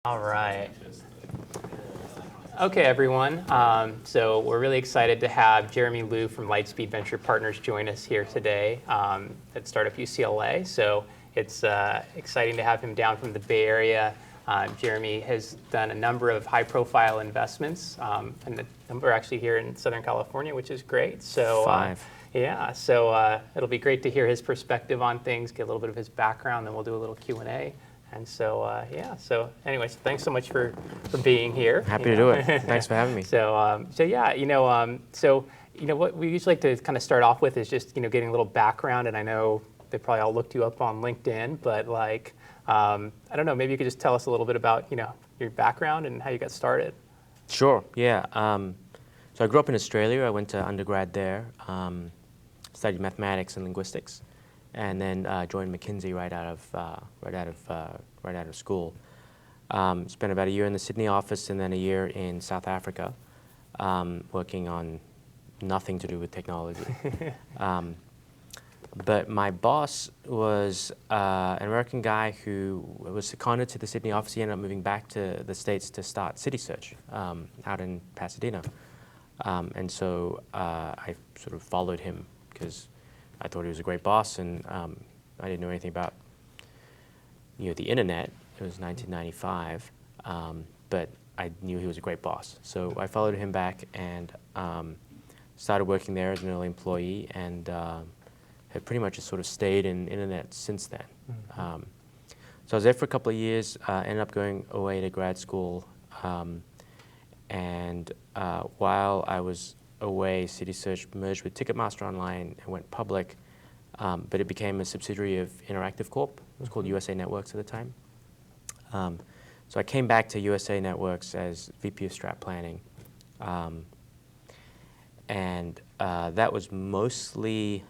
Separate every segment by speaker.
Speaker 1: All right. Okay, everyone. So we're really excited to have Jeremy Liew from Lightspeed Venture Partners join us here today at Startup UCLA. So it's exciting to have him down from the Bay Area. Jeremy has done a number of high-profile investments, and the number actually here in Southern California, which is great. So
Speaker 2: 5.
Speaker 1: Yeah, so it'll be great to hear his perspective on things, get a little bit of his background, then we'll do a little Q&A. And so, yeah, so anyways, thanks so much for being here.
Speaker 2: Happy to do it. Thanks for having me.
Speaker 1: So yeah, what we usually like to kind of start off with is just, getting a little background. And I know they probably all looked you up on LinkedIn, but I don't know, maybe you could just tell us a little bit about, your background and how you got started.
Speaker 2: Sure, yeah. So I grew up in Australia. I went to undergrad there, studied mathematics and linguistics, and then joined McKinsey right out of school. Spent about a year in the Sydney office and then a year in South Africa, working on nothing to do with technology. But my boss was an American guy who was seconded to the Sydney office. He ended up moving back to the States to start City Search out in Pasadena. And so I sort of followed him because I thought he was a great boss, and I didn't know anything about the internet. It was 1995, but I knew he was a great boss. So I followed him back and started working there as an early employee, and have pretty much just sort of stayed in internet since then. Mm-hmm. So I was there for a couple of years, ended up going away to grad school, and while I was away, City Search merged with Ticketmaster Online and went public, but it became a subsidiary of Interactive Corp. It was called USA Networks at the time. So I came back to USA Networks as VP of Strat Planning, and that was mostly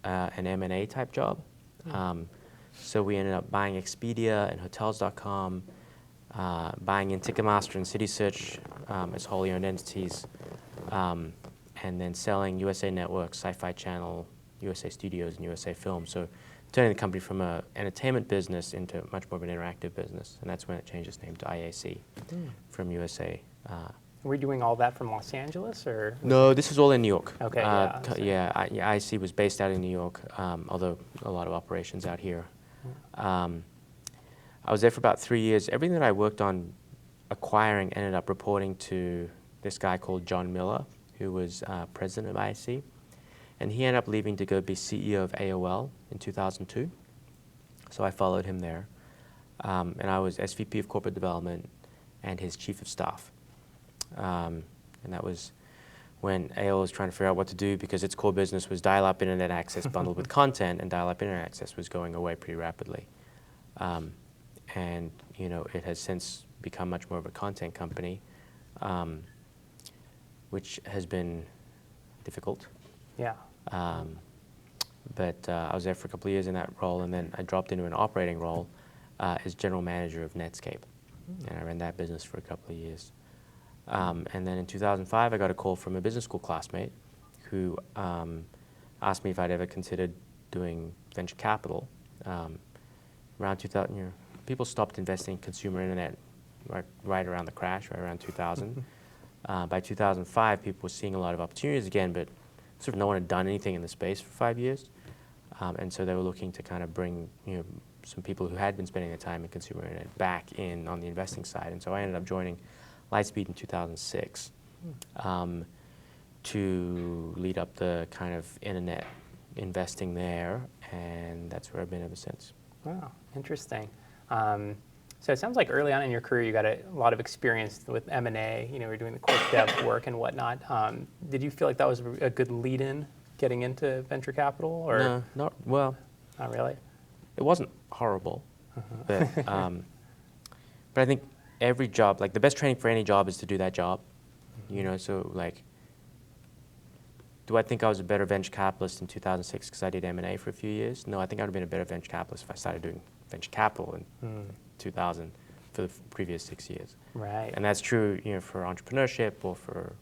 Speaker 2: an M&A type job. So we ended up buying Expedia and Hotels.com, buying in Ticketmaster and City Search as wholly owned entities, and then selling USA Network, Sci-Fi Channel, USA Studios, and USA Film. So turning the company from an entertainment business into much more of an interactive business, and that's when it changed its name to IAC from USA.
Speaker 1: Were you doing all that from Los Angeles, or?
Speaker 2: No, this was all in New York.
Speaker 1: Okay,
Speaker 2: IAC was based out in New York, although a lot of operations out here. I was there for about 3 years. Everything that I worked on acquiring ended up reporting to this guy called John Miller, who was president of IAC. And he ended up leaving to go be CEO of AOL in 2002. So I followed him there. And I was SVP of Corporate Development and his Chief of Staff. And that was when AOL was trying to figure out what to do because its core business was dial-up internet access bundled with content, and dial-up internet access was going away pretty rapidly. And it has since become much more of a content company, which has been difficult.
Speaker 1: Yeah.
Speaker 2: But I was there for a couple of years in that role, and then I dropped into an operating role as general manager of Netscape. And I ran that business for a couple of years. And then in 2005, I got a call from a business school classmate who asked me if I'd ever considered doing venture capital. Around 2000, people stopped investing in consumer internet right around the crash, right around 2000. By 2005, people were seeing a lot of opportunities again, but sort of no one had done anything in the space for 5 years. And so they were looking to kind of bring some people who had been spending their time in consumer internet back in on the investing side. And so I ended up joining Lightspeed in 2006 to lead up the kind of internet investing there, and that's where I've been ever since.
Speaker 1: Wow, interesting. So it sounds like early on in your career you got a lot of experience with M&A, you're doing the corp dev work and whatnot. Did you feel like that was a good lead-in getting into venture capital? Or?
Speaker 2: No, not
Speaker 1: really?
Speaker 2: It wasn't horrible, but I think every job, the best training for any job is to do that job, so do I think I was a better venture capitalist in 2006 because I did M&A for a few years? No, I think I would have been a better venture capitalist if I started doing venture capital in 2000 for the previous 6 years.
Speaker 1: Right.
Speaker 2: And that's true, for entrepreneurship or for,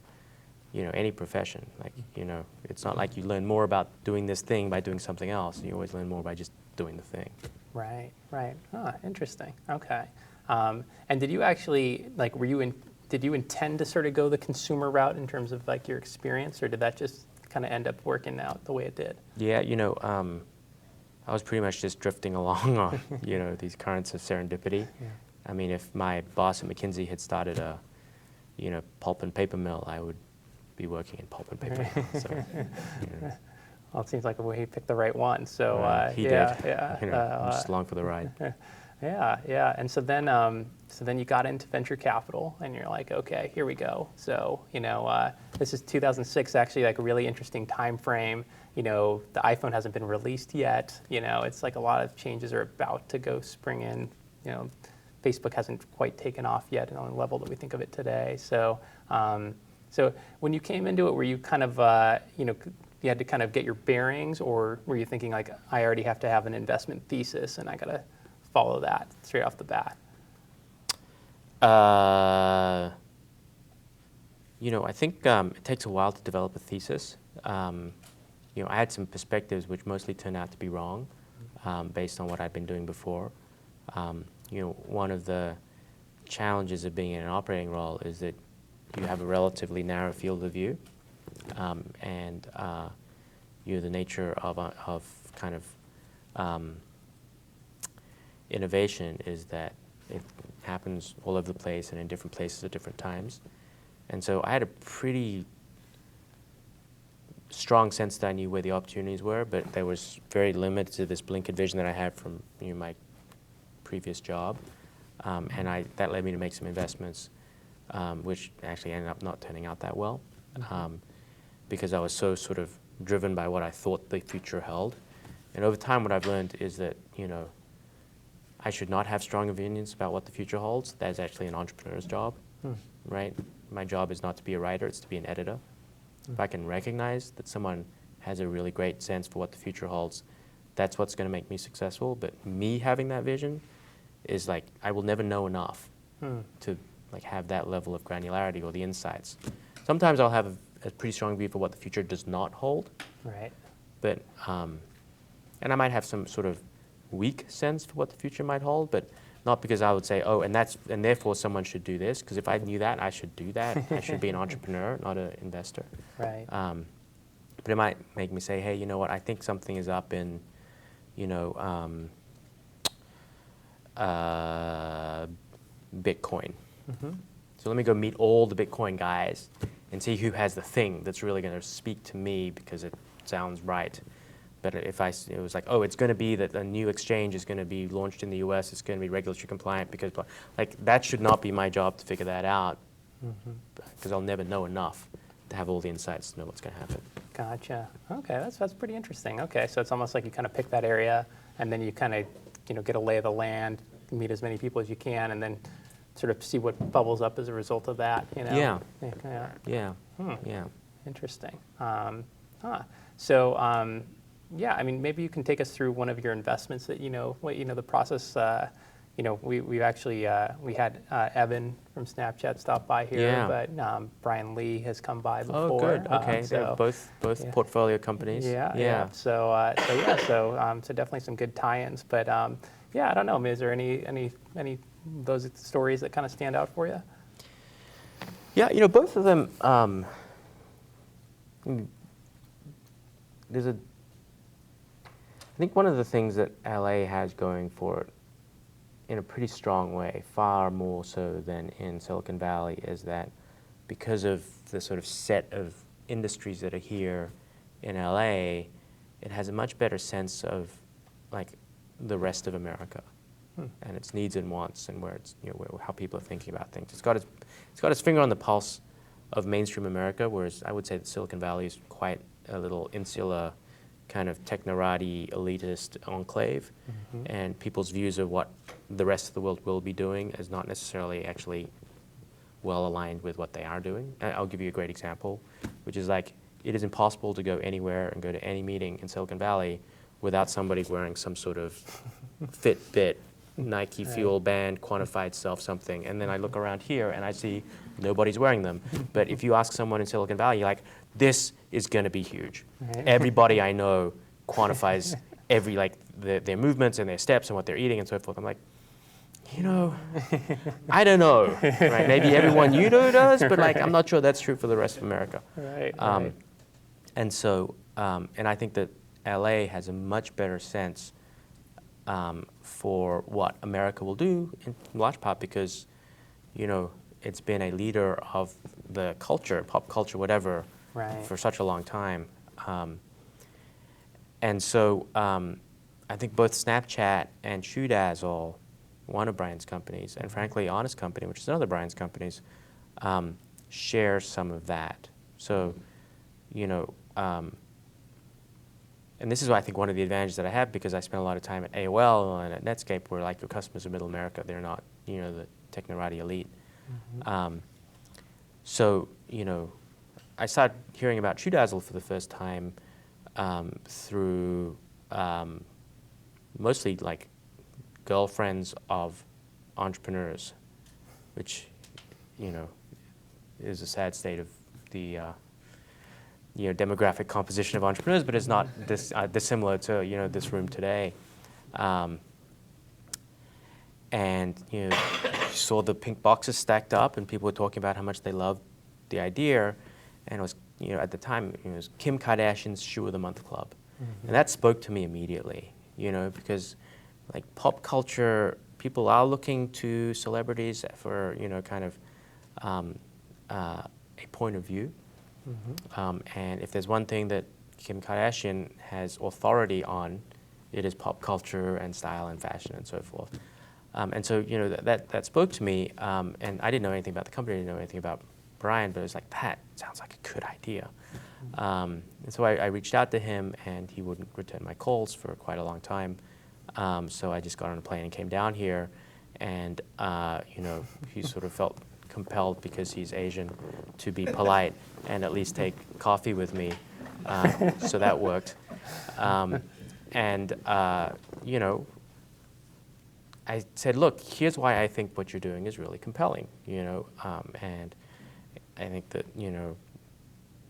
Speaker 2: any profession. It's not like you learn more about doing this thing by doing something else. You always learn more by just doing the thing.
Speaker 1: Right. Oh, interesting. Okay. And did you actually, like, did you intend to sort of go the consumer route in terms of like your experience, or did that just kind of end up working out the way it did?
Speaker 2: Yeah, I was pretty much just drifting along on, these currents of serendipity.
Speaker 1: Yeah.
Speaker 2: I mean, if my boss at McKinsey had started a, pulp and paper mill, I would be working in pulp and paper mill. So,
Speaker 1: Well, it seems like he picked the right one. So
Speaker 2: he
Speaker 1: yeah,
Speaker 2: did.
Speaker 1: yeah.
Speaker 2: I'm just along for the ride.
Speaker 1: Yeah, yeah. And so then you got into venture capital, and you're like, okay, here we go. So this is 2006, actually, like a really interesting time frame. The iPhone hasn't been released yet. It's like a lot of changes are about to go spring in. Facebook hasn't quite taken off yet on the level that we think of it today. So when you came into it, were you kind of you had to kind of get your bearings, or were you thinking like, I already have to have an investment thesis and I got to follow that straight off the bat?
Speaker 2: I think it takes a while to develop a thesis. I had some perspectives which mostly turned out to be wrong, based on what I'd been doing before. One of the challenges of being in an operating role is that you have a relatively narrow field of view, and the nature of kind of innovation is that it happens all over the place and in different places at different times. And so I had a pretty strong sense that I knew where the opportunities were, but there was very limited to this blinkered vision that I had from my previous job. And that led me to make some investments, which actually ended up not turning out that well, because I was so sort of driven by what I thought the future held. And over time, what I've learned is that, I should not have strong opinions about what the future holds. That's actually an entrepreneur's job, right? My job is not to be a writer, it's to be an editor. If I can recognize that someone has a really great sense for what the future holds, that's what's going to make me successful. But me having that vision is like, I will never know enough to like have that level of granularity or the insights. Sometimes I'll have a pretty strong view for what the future does not hold.
Speaker 1: Right.
Speaker 2: But, and I might have some sort of weak sense for what the future might hold, but not because I would say, oh, and therefore someone should do this, because if I knew that, I should do that. I should be an entrepreneur, not an investor.
Speaker 1: Right.
Speaker 2: But it might make me say, hey, you know what, I think something is up in, Bitcoin. So let me go meet all the Bitcoin guys and see who has the thing that's really going to speak to me because it sounds right. But it was like, oh, it's going to be that a new exchange is going to be launched in the US, it's going to be regulatory compliant, because like that should not be my job to figure that out, because I'll never know enough to have all the insights to know what's going to happen.
Speaker 1: Gotcha. Okay, that's pretty interesting. Okay, so it's almost like you kind of pick that area, and then you kind of get a lay of the land, meet as many people as you can, and then sort of see what bubbles up as a result of that.
Speaker 2: Yeah.
Speaker 1: Yeah.
Speaker 2: Yeah.
Speaker 1: Interesting. So. Yeah, I mean, maybe you can take us through one of your investments that the process. We've actually we had Evan from Snapchat stop by here, but Brian Lee has come by before.
Speaker 2: Oh, good. Okay,
Speaker 1: so
Speaker 2: they're both portfolio companies.
Speaker 1: Yeah. So definitely some good tie-ins. But I don't know. I mean, is there any those stories that kind of stand out for you?
Speaker 2: Yeah, both of them. I think one of the things that LA has going for it in a pretty strong way, far more so than in Silicon Valley, is that because of the sort of set of industries that are here in LA, it has a much better sense of like the rest of America and its needs and wants, and where it's how people are thinking about things. It's got its finger on the pulse of mainstream America, whereas I would say that Silicon Valley is quite a little insular, kind of technorati elitist enclave, and people's views of what the rest of the world will be doing is not necessarily actually well aligned with what they are doing. I'll give you a great example, which is like, it is impossible to go anywhere and go to any meeting in Silicon Valley without somebody wearing some sort of Fitbit, Nike Fuel Band, quantified self something. And then I look around here and I see nobody's wearing them. But if you ask someone in Silicon Valley, you're like, this is going to be huge.
Speaker 1: Right.
Speaker 2: Everybody I know quantifies their movements and their steps and what they're eating and so forth. I'm like, you know, I don't know, right? Maybe everyone you know does, but like, I'm not sure that's true for the rest of America.
Speaker 1: Right.
Speaker 2: And so, and I think that LA has a much better sense for what America will do, in large part because, you know, it's been a leader of the culture, pop culture, whatever,
Speaker 1: Right.
Speaker 2: for such a long time. And so I think both Snapchat and ShoeDazzle, one of Brian's companies, and frankly, Honest Company, which is another Brian's companies, share some of that. So, you know, and this is, I think, one of the advantages that I have because I spent a lot of time at AOL and at Netscape where like your customers are middle America. They're not, you know, the technorati elite. So, you know, I started hearing about ShoeDazzle for the first time through mostly like girlfriends of entrepreneurs, which, you know, is a sad state of the you know, demographic composition of entrepreneurs, but it's not dissimilar to, you know, this room today. And, you know, you saw the pink boxes stacked up and people were talking about how much they loved the idea. And it was, you know, at the time, it was Kim Kardashian's Shoe of the Month Club. And that spoke to me immediately, you know, because like pop culture, people are looking to celebrities for, you know, kind of a point of view. And if there's one thing that Kim Kardashian has authority on, it is pop culture and style and fashion and so forth. And so, you know, that spoke to me. And I didn't know anything about the company, I didn't know anything about Brian, but it was like, that sounds like a good idea. And so I reached out to him, and he wouldn't return my calls for quite a long time. So I just got on a plane and came down here. And, you know, he sort of felt compelled because he's Asian to be polite and at least take coffee with me. So that worked. You know, I said, look, here's why I think what you're doing is really compelling, you know, and I think that, you know,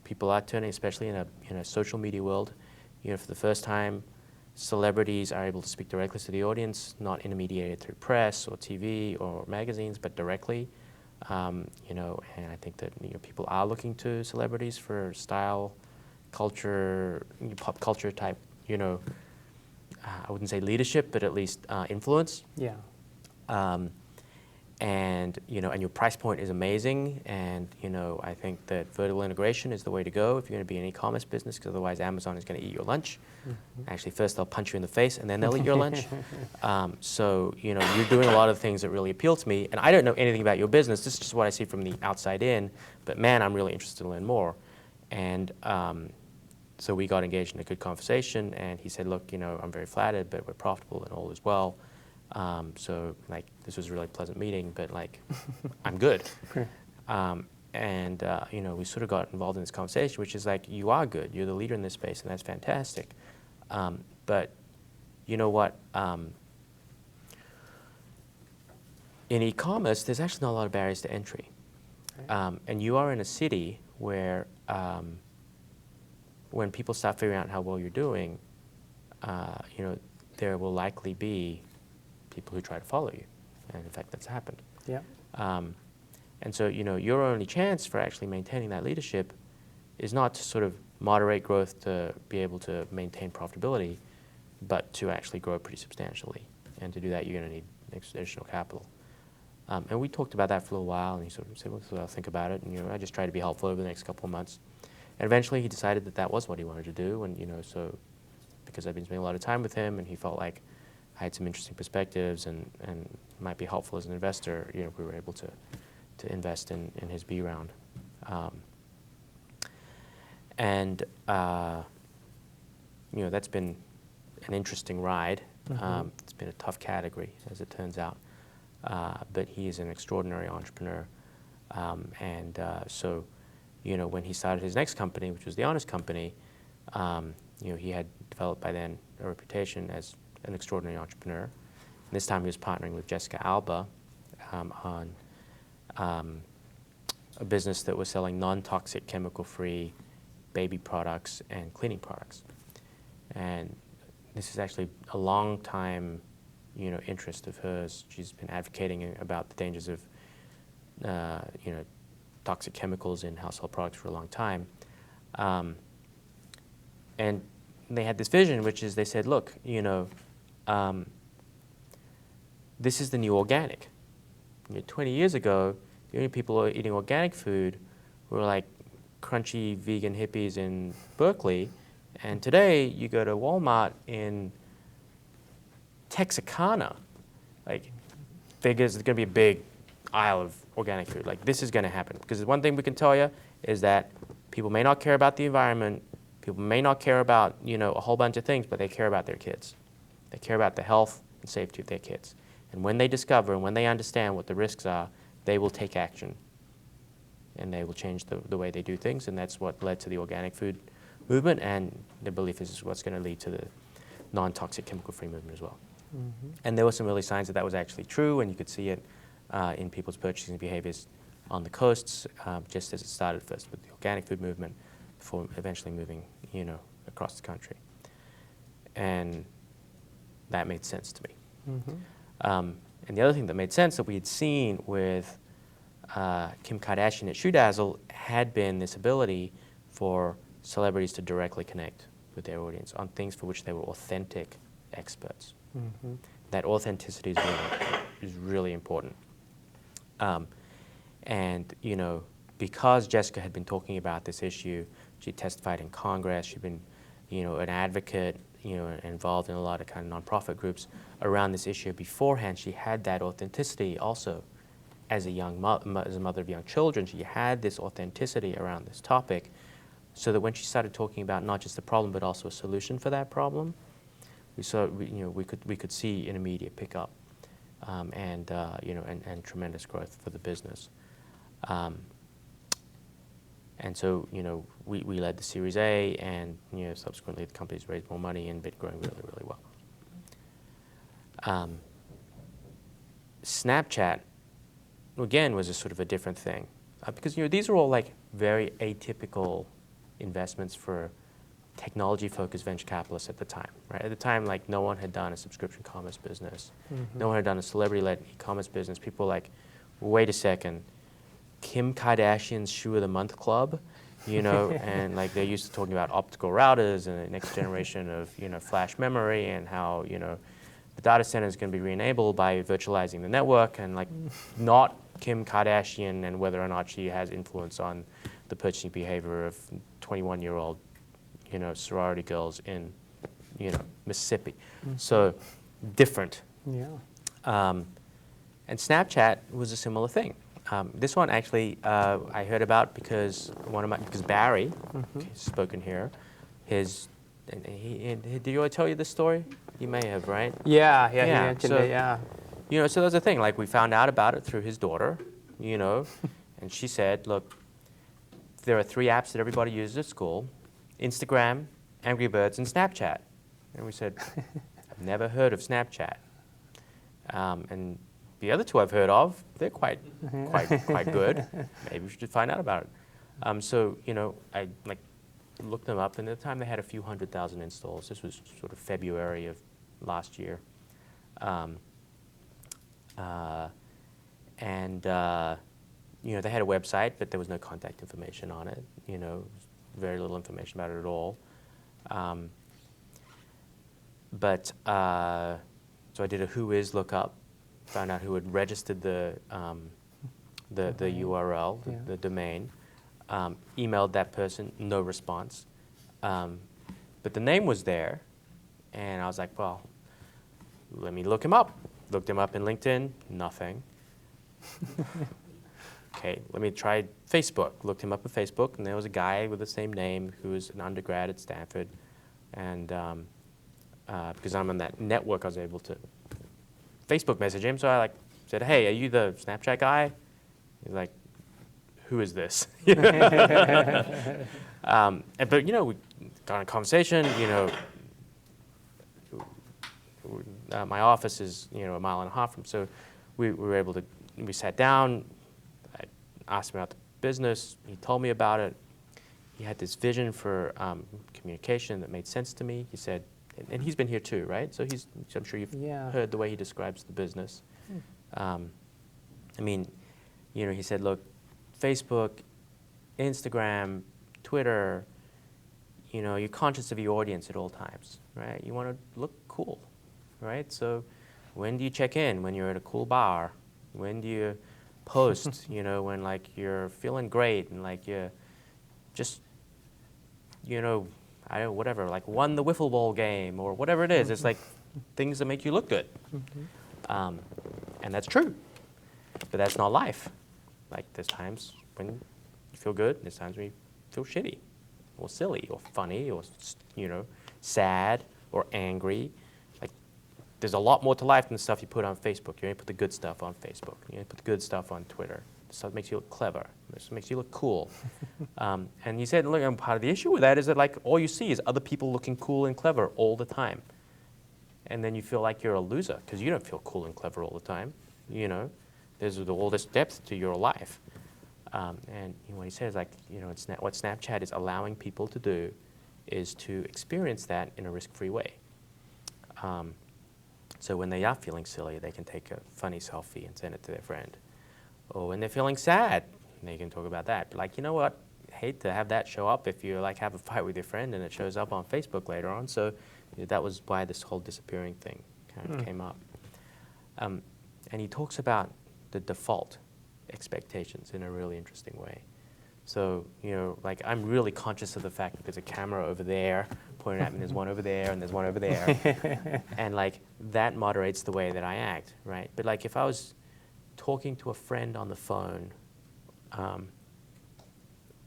Speaker 2: people are turning, especially in a social media world, you know, for the first time, celebrities are able to speak directly to the audience, not intermediated through press or TV or magazines, but directly. You know, and I think that, you know, people are looking to celebrities for style, culture, pop culture type, you know, I wouldn't say leadership, but at least influence.
Speaker 1: Yeah.
Speaker 2: And, you know, and your price point is amazing. And, you know, I think that vertical integration is the way to go if you're going to be an e-commerce business, because otherwise Amazon is going to eat your lunch. Actually, first they'll punch you in the face and then they'll eat your lunch. So, you know, you're doing a lot of things that really appeal to me. And I don't know anything about your business. This is just what I see from the outside in. But man, I'm really interested to learn more. And so we got engaged in a good conversation. And he said, look, you know, I'm very flattered, but we're profitable and all is well. So like, this was a really pleasant meeting, but like, I'm good. You know, we sort of got involved in this conversation, which is like, you are good, you're the leader in this space, and that's fantastic. But you know what, in e-commerce, there's actually not a lot of barriers to entry. And you are in a city where when people start figuring out how well you're doing, you know, there will likely be people who try to follow you. And in fact, that's happened.
Speaker 1: Yeah.
Speaker 2: And so, you know, your only chance for actually maintaining that leadership is not to sort of moderate growth to be able to maintain profitability, but to actually grow pretty substantially. And to do that, you're going to need additional capital. And we talked about that for a little while, and he sort of said, well, so I'll think about it. And, you know, I just tried to be helpful over the next couple of months. And eventually he decided that that was what he wanted to do. And, you know, so because I've been spending a lot of time with him and he felt like I had some interesting perspectives and might be helpful as an investor, you know, we were able to invest in his B round. You know, that's been an interesting ride. It's been a tough category, as it turns out. But he is an extraordinary entrepreneur. So, you know, when he started his next company, which was the Honest Company, you know, he had developed by then a reputation as an extraordinary entrepreneur. And this time he was partnering with Jessica Alba on a business that was selling non-toxic, chemical-free baby products and cleaning products. And this is actually a long time, interest of hers. She's been advocating about the dangers of toxic chemicals in household products for a long time. And they had this vision, which is they said, look, this is the new organic. 20 years ago, the only people eating organic food were like crunchy vegan hippies in Berkeley. And today, you go to Walmart in Texarkana, like there's going to be a big aisle of organic food. Like this is going to happen. Because one thing we can tell you is that people may not care about the environment, people may not care about a whole bunch of things, but they care about their kids. They care about the health and safety of their kids. And when they discover and when they understand what the risks are, they will take action. And they will change the way they do things. And that's what led to the organic food movement. And the belief is what's going to lead to the non-toxic chemical-free movement as well. Mm-hmm. And there were some early signs that that was actually true. And you could see it in people's purchasing behaviors on the coasts, just as it started first with the organic food movement, before eventually moving, across the country. And that made sense to me. Mm-hmm. And the other thing that made sense that we had seen with Kim Kardashian at Shoe Dazzle had been this ability for celebrities to directly connect with their audience on things for which they were authentic experts. Mm-hmm. That authenticity is really important. And, because Jessica had been talking about this issue, she testified in Congress, she'd been, an advocate, involved in a lot of kind of nonprofit groups around this issue beforehand. She had that authenticity also as a as a mother of young children. She had this authenticity around this topic, so that when she started talking about not just the problem but also a solution for that problem, we could see an immediate pickup, and tremendous growth for the business. And so, we led the Series A, and subsequently the company's raised more money and been growing really, really well. Snapchat, again, was a sort of a different thing, because these are all like very atypical investments for technology-focused venture capitalists at the time. Right at the time, like no one had done a subscription commerce business, mm-hmm. No one had done a celebrity-led e-commerce business. People were like, wait a second. Kim Kardashian's Shoe of the Month Club, and like they're used to talking about optical routers and the next generation of, flash memory, and how, the data center is going to be re-enabled by virtualizing the network, and like not Kim Kardashian and whether or not she has influence on the purchasing behavior of 21-year-old, sorority girls in, Mississippi. Mm-hmm. So different. Yeah. And Snapchat was a similar thing. This one actually I heard about because Barry, mm-hmm. Spoken here, did you tell you this story? You may have, right?
Speaker 1: Yeah, he mentioned it, yeah.
Speaker 2: So there's a thing, like we found out about it through his daughter, and she said, look, there are 3 apps that everybody uses at school: Instagram, Angry Birds, and Snapchat. And we said, I've never heard of Snapchat. And the other 2 I've heard of, they're quite good. Maybe we should find out about it. So, I looked them up, and at the time they had a few 100,000 installs. This was sort of February of last year. They had a website, but there was no contact information on it. Very little information about it at all. So I did a who is lookup, found out who had registered the URL, the domain, emailed that person, no response. But the name was there, and I was like, well, let me look him up. Looked him up in LinkedIn, nothing. Okay, let me try Facebook. Looked him up at Facebook, and there was a guy with the same name who was an undergrad at Stanford. And because I'm on that network, I was able to Facebook message him. So I said, hey, are you the Snapchat guy? He's like, who is this? But we got in a conversation. My office is a mile and a half from, so we were able to. We sat down. I asked him about the business. He told me about it. He had this vision for communication that made sense to me. He said, and he's been here too, right? So I'm sure you've
Speaker 1: Yeah.
Speaker 2: heard the way he describes the business. I mean, he said, look, Facebook, Instagram, Twitter, you're conscious of your audience at all times, right? You want to look cool, right? So when do you check in? When you're at a cool bar? When do you post, when like you're feeling great and like you're just, whatever, like won the wiffle ball game or whatever it is. It's like things that make you look good. And that's true, but that's not life. Like there's times when you feel good, there's times when you feel shitty or silly or funny or, sad or angry. Like there's a lot more to life than the stuff you put on Facebook. You only put the good stuff on Facebook. You only put the good stuff on Twitter. Stuff that makes you look clever. This makes you look cool. And he said, look, and part of the issue with that is that like all you see is other people looking cool and clever all the time. And then you feel like you're a loser because you don't feel cool and clever all the time. There's all this depth to your life. And what he says, like, what Snapchat is allowing people to do is to experience that in a risk-free way. So when they are feeling silly, they can take a funny selfie and send it to their friend. Or when they're feeling sad, they can talk about that. But like, you know what? I hate to have that show up if you like have a fight with your friend and it shows up on Facebook later on. So that was why this whole disappearing thing kind of came up. And he talks about the default expectations in a really interesting way. So, like I'm really conscious of the fact that there's a camera over there pointing at me, there's one over there, and there's one over there. And like that moderates the way that I act, right? But like if I was talking to a friend on the phone, I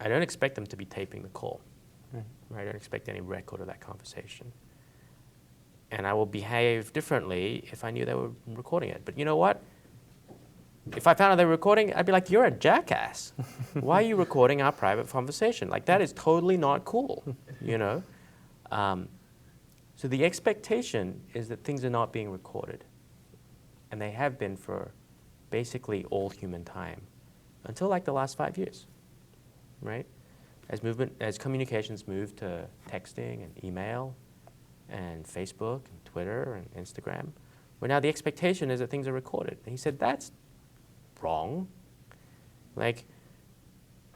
Speaker 2: don't expect them to be taping the call. Right? I don't expect any record of that conversation. And I will behave differently if I knew they were recording it. But you know what? If I found out they were recording, I'd be like, you're a jackass. Why are you recording our private conversation? Like, that is totally not cool, So the expectation is that things are not being recorded. And they have been for basically all human time until like the last 5 years, right? As communications moved to texting and email and Facebook and Twitter and Instagram, well, now the expectation is that things are recorded. And he said, that's wrong. Like,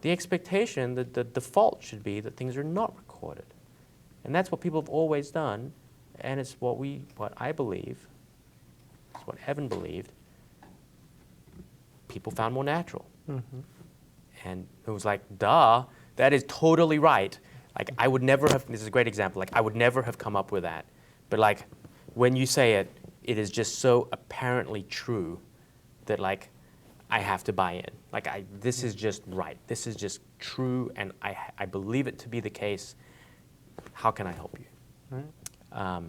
Speaker 2: the expectation, the default should be that things are not recorded. And that's what people have always done, and it's what I believe, it's what Evan believed, people found more natural. And it was like, duh, that is totally right. Like, I would never have, this is a great example, like, I would never have come up with that. But like, when you say it, it is just so apparently true that like, I have to buy in. Like, this is just right. This is just true, and I believe it to be the case. How can I help you? Right.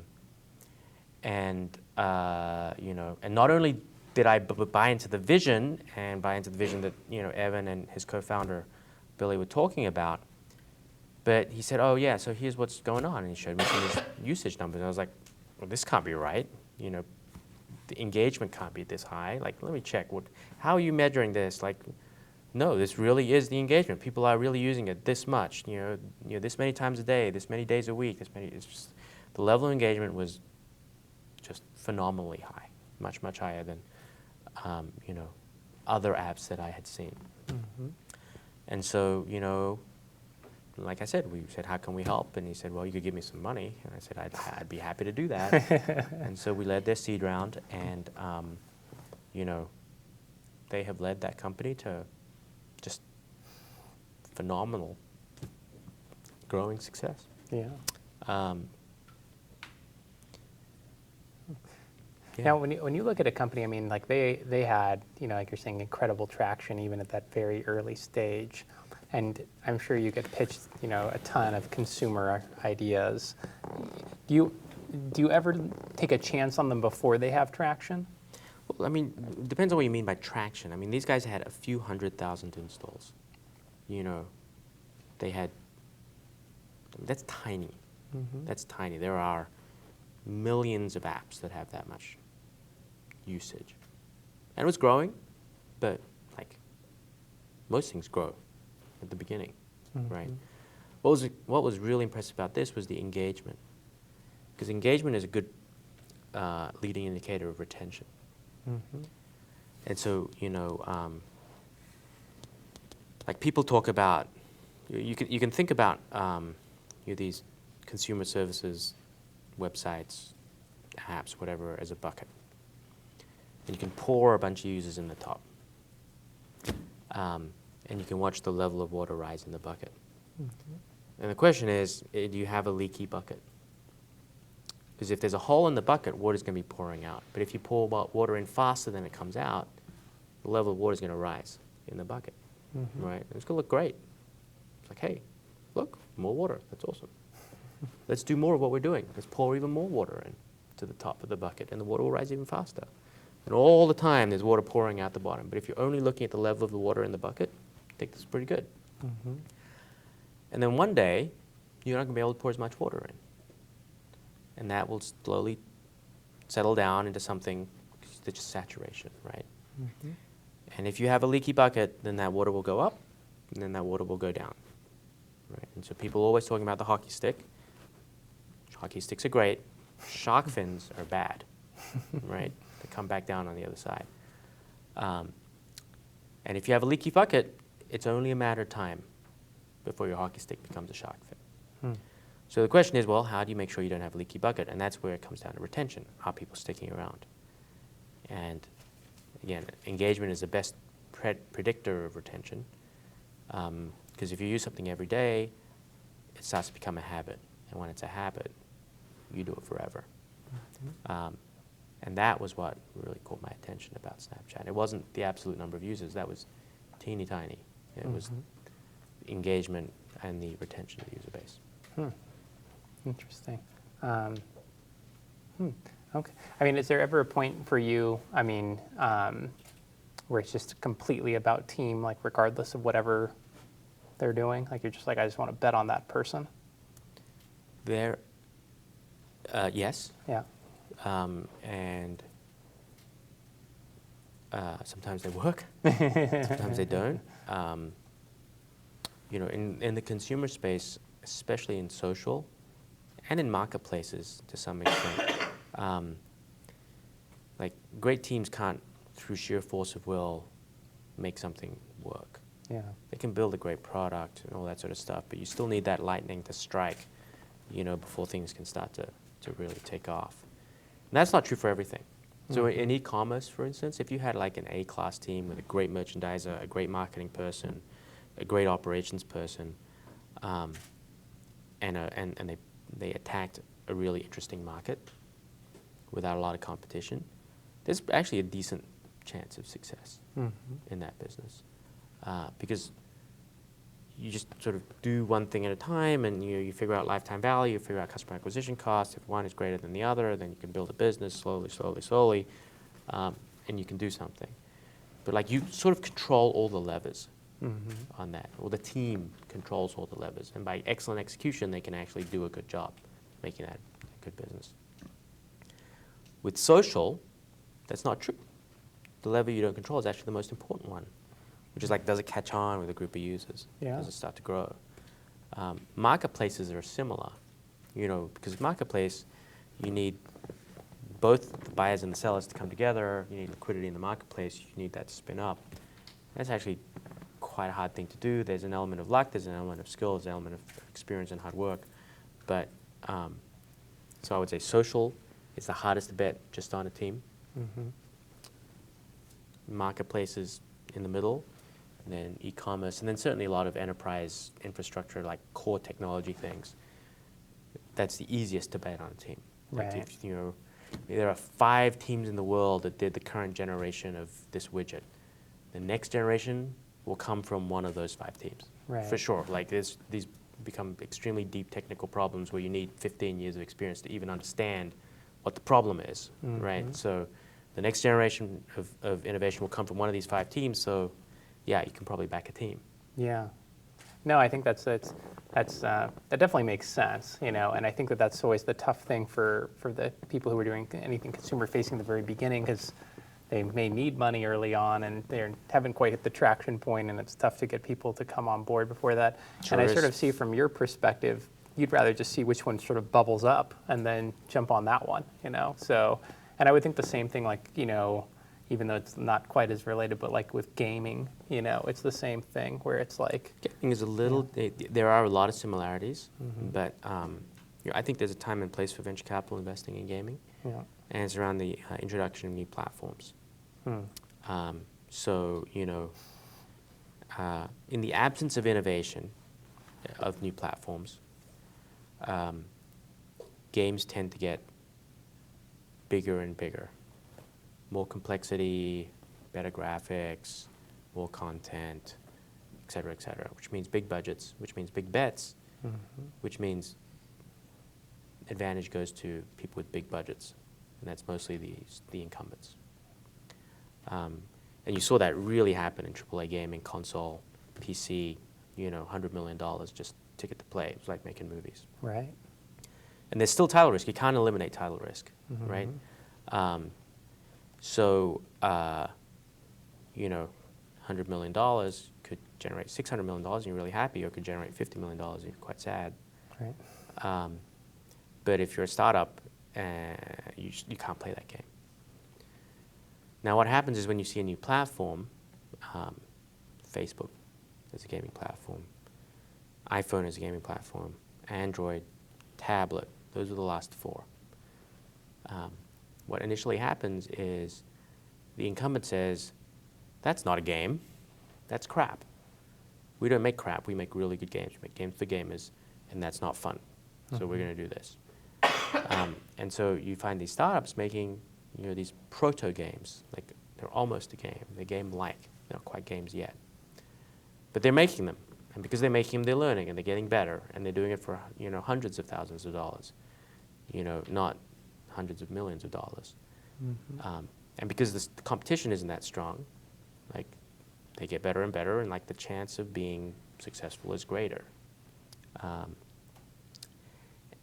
Speaker 2: And not only did I buy into the vision and buy into the vision that Evan and his co-founder Billy were talking about, but he said, "Oh yeah, so here's what's going on," and he showed me some of his usage numbers. And I was like, "Well, this can't be right. The engagement can't be this high. Like, let me check. How are you measuring this? Like, no, this really is the engagement. People are really using it this much. This many times a day, this many days a week. It's just the level of engagement was just phenomenally high, much higher than other apps that I had seen. And so like I said, we said, how can we help? And he said, well, you could give me some money. And I said, I'd be happy to do that. And so we led their seed round, and they have led that company to just phenomenal growing success.
Speaker 1: Yeah.
Speaker 2: Yeah.
Speaker 1: Now, when you look at a company, I mean, like they had, like you're saying, incredible traction even at that very early stage. And I'm sure you get pitched, a ton of consumer ideas. Do you ever take a chance on them before they have traction?
Speaker 2: Well, I mean, it depends on what you mean by traction. I mean, these guys had a few 100,000 installs. They had, that's tiny. That's tiny. There are millions of apps that have that much usage. And it was growing, but like most things grow at the beginning, right? What was really impressive about this was the engagement. Because engagement is a good leading indicator of retention. And so, like people talk about, you can think about these consumer services, websites, apps, whatever, as a bucket. And you can pour a bunch of users in the top. And you can watch the level of water rise in the bucket. And the question is, do you have a leaky bucket? Because if there's a hole in the bucket, water's going to be pouring out. But if you pour water in faster than it comes out, the level of water is going to rise in the bucket, right? And it's going to look great. It's like, hey, look, more water. That's awesome. Let's do more of what we're doing. Let's pour even more water in to the top of the bucket, and the water will rise even faster. And all the time, there's water pouring out the bottom. But if you're only looking at the level of the water in the bucket, I think that's pretty good. And then one day, you're not going to be able to pour as much water in. And that will slowly settle down into something that's just saturation, right? And if you have a leaky bucket, then that water will go up, and then that water will go down, right? And so people are always talking about the hockey stick. Hockey sticks are great. Shark fins are bad, right? They come back down on the other side. And if you have a leaky bucket, it's only a matter of time before your hockey stick becomes a shark fin. So the question is, well, how do you make sure you don't have a leaky bucket? And that's where it comes down to retention. Are people sticking around? And again, engagement is the best predictor of retention. Because if you use something every day, it starts to become a habit. And when it's a habit, you do it forever. And that was what really caught my attention about Snapchat. It wasn't the absolute number of users. That was teeny tiny. It was engagement and the retention of the user base.
Speaker 1: Interesting. Okay. I mean, is there ever a point for you, where it's just completely about team, like regardless of whatever they're doing? Like you're just like, I just want to bet on that person?
Speaker 2: Yes.
Speaker 1: Yeah.
Speaker 2: And sometimes they work, sometimes they don't. In the consumer space, especially in social and in marketplaces to some extent, like great teams can't, through sheer force of will, make something work.
Speaker 1: Yeah.
Speaker 2: They can build a great product and all that sort of stuff, but you still need that lightning to strike, before things can start to really take off. And that's not true for everything. So in e-commerce, for instance, if you had like an A-class team with a great merchandiser, a great marketing person, a great operations person, and they attacked a really interesting market without a lot of competition, there's actually a decent chance of success in that business. Because you just sort of do one thing at a time, and you figure out lifetime value, you figure out customer acquisition costs. If one is greater than the other, then you can build a business slowly, and you can do something. But like you sort of control all the levers on that, or the team controls all the levers, and by excellent execution, they can actually do a good job making that a good business. With social, that's not true. The lever you don't control is actually the most important one, which is like, does it catch on with a group of users?
Speaker 1: Yeah.
Speaker 2: Does it start to grow? Marketplaces are similar, because marketplace, you need both the buyers and the sellers to come together. You need liquidity in the marketplace. You need that to spin up. That's actually quite a hard thing to do. There's an element of luck. There's an element of skill. There's an element of experience and hard work. But so I would say social is the hardest to bet just on a team. Marketplaces in the middle, and then e-commerce, and then certainly a lot of enterprise infrastructure, like core technology things. That's the easiest to bet on a team. Like
Speaker 1: Right.
Speaker 2: if, there are 5 teams in the world that did the current generation of this widget. The next generation will come from one of those 5 teams,
Speaker 1: Right.
Speaker 2: for sure. Like these become extremely deep technical problems where you need 15 years of experience to even understand what the problem is, right? So the next generation of innovation will come from one of these 5 teams. So, yeah, you can probably back a team.
Speaker 1: Yeah. No, I think that definitely makes sense, and I think that's always the tough thing for the people who are doing anything consumer facing at the very beginning, because they may need money early on and they haven't quite hit the traction point, and it's tough to get people to come on board before that.
Speaker 2: Sure
Speaker 1: and I
Speaker 2: is.
Speaker 1: sort of see from your perspective, you'd rather just see which one sort of bubbles up and then jump on that one, you know? So, and I would think the same thing, like, you know, even though it's not quite as related, but like with gaming, you know, it's the same thing where it's like...
Speaker 2: Gaming is a little, there are a lot of similarities, but you know, I think there's a time and place for venture capital investing in gaming, and it's around the introduction of new platforms. So, you know, in the absence of innovation of new platforms, games tend to get bigger and bigger. More complexity, better graphics, more content, et cetera, which means big budgets, which means big bets, which means advantage goes to people with big budgets, and that's mostly the incumbents. And you saw that really happen in AAA gaming, console, PC, you know, $100 million just ticket to play. It was like making movies.
Speaker 1: Right.
Speaker 2: And there's still title risk. You can't eliminate title risk, right? So, you know, $100 million could generate $600 million and you're really happy, or could generate $50 million and you're quite sad.
Speaker 1: Right.
Speaker 2: But if you're a startup, you can't play that game. Now what happens is when you see a new platform, Facebook is a gaming platform, iPhone is a gaming platform, Android, tablet, those are the last four. What initially happens is the incumbent says, that's not a game, that's crap. We don't make crap, we make really good games. We make games for gamers, and that's not fun. So we're going to do this. And so you find these startups making, you know, these proto games, like they're almost a game, they're game-like, they're not quite games yet. But they're making them, and because they're making them, they're learning, and they're getting better, and they're doing it for, you know, hundreds of thousands of dollars, you know, not hundreds of millions of dollars. And because the competition isn't that strong, like, they get better and better, and like the chance of being successful is greater.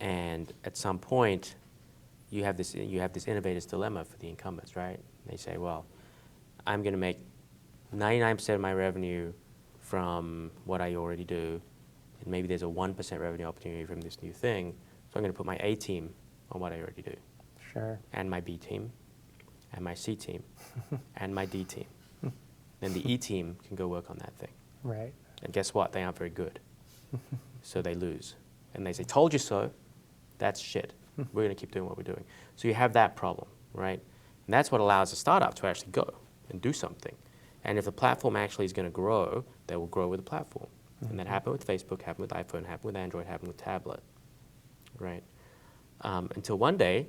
Speaker 2: And at some point, you have this innovator's dilemma for the incumbents, right? They say, well, I'm going to make 99% of my revenue from what I already do, and maybe there's a 1% revenue opportunity from this new thing, so I'm going to put my A team on what I already do.
Speaker 1: Sure.
Speaker 2: And my B team, and my C team, and my D team. Then the E team can go work on that thing.
Speaker 1: Right.
Speaker 2: And guess what? They aren't very good. So they lose. And they say, told you so. That's shit. We're going to keep doing what we're doing. So you have that problem, right? And that's what allows a startup to actually go and do something. And if the platform actually is going to grow, they will grow with the platform. And that happened with Facebook, happened with iPhone, happened with Android, happened with tablet, right? Until one day,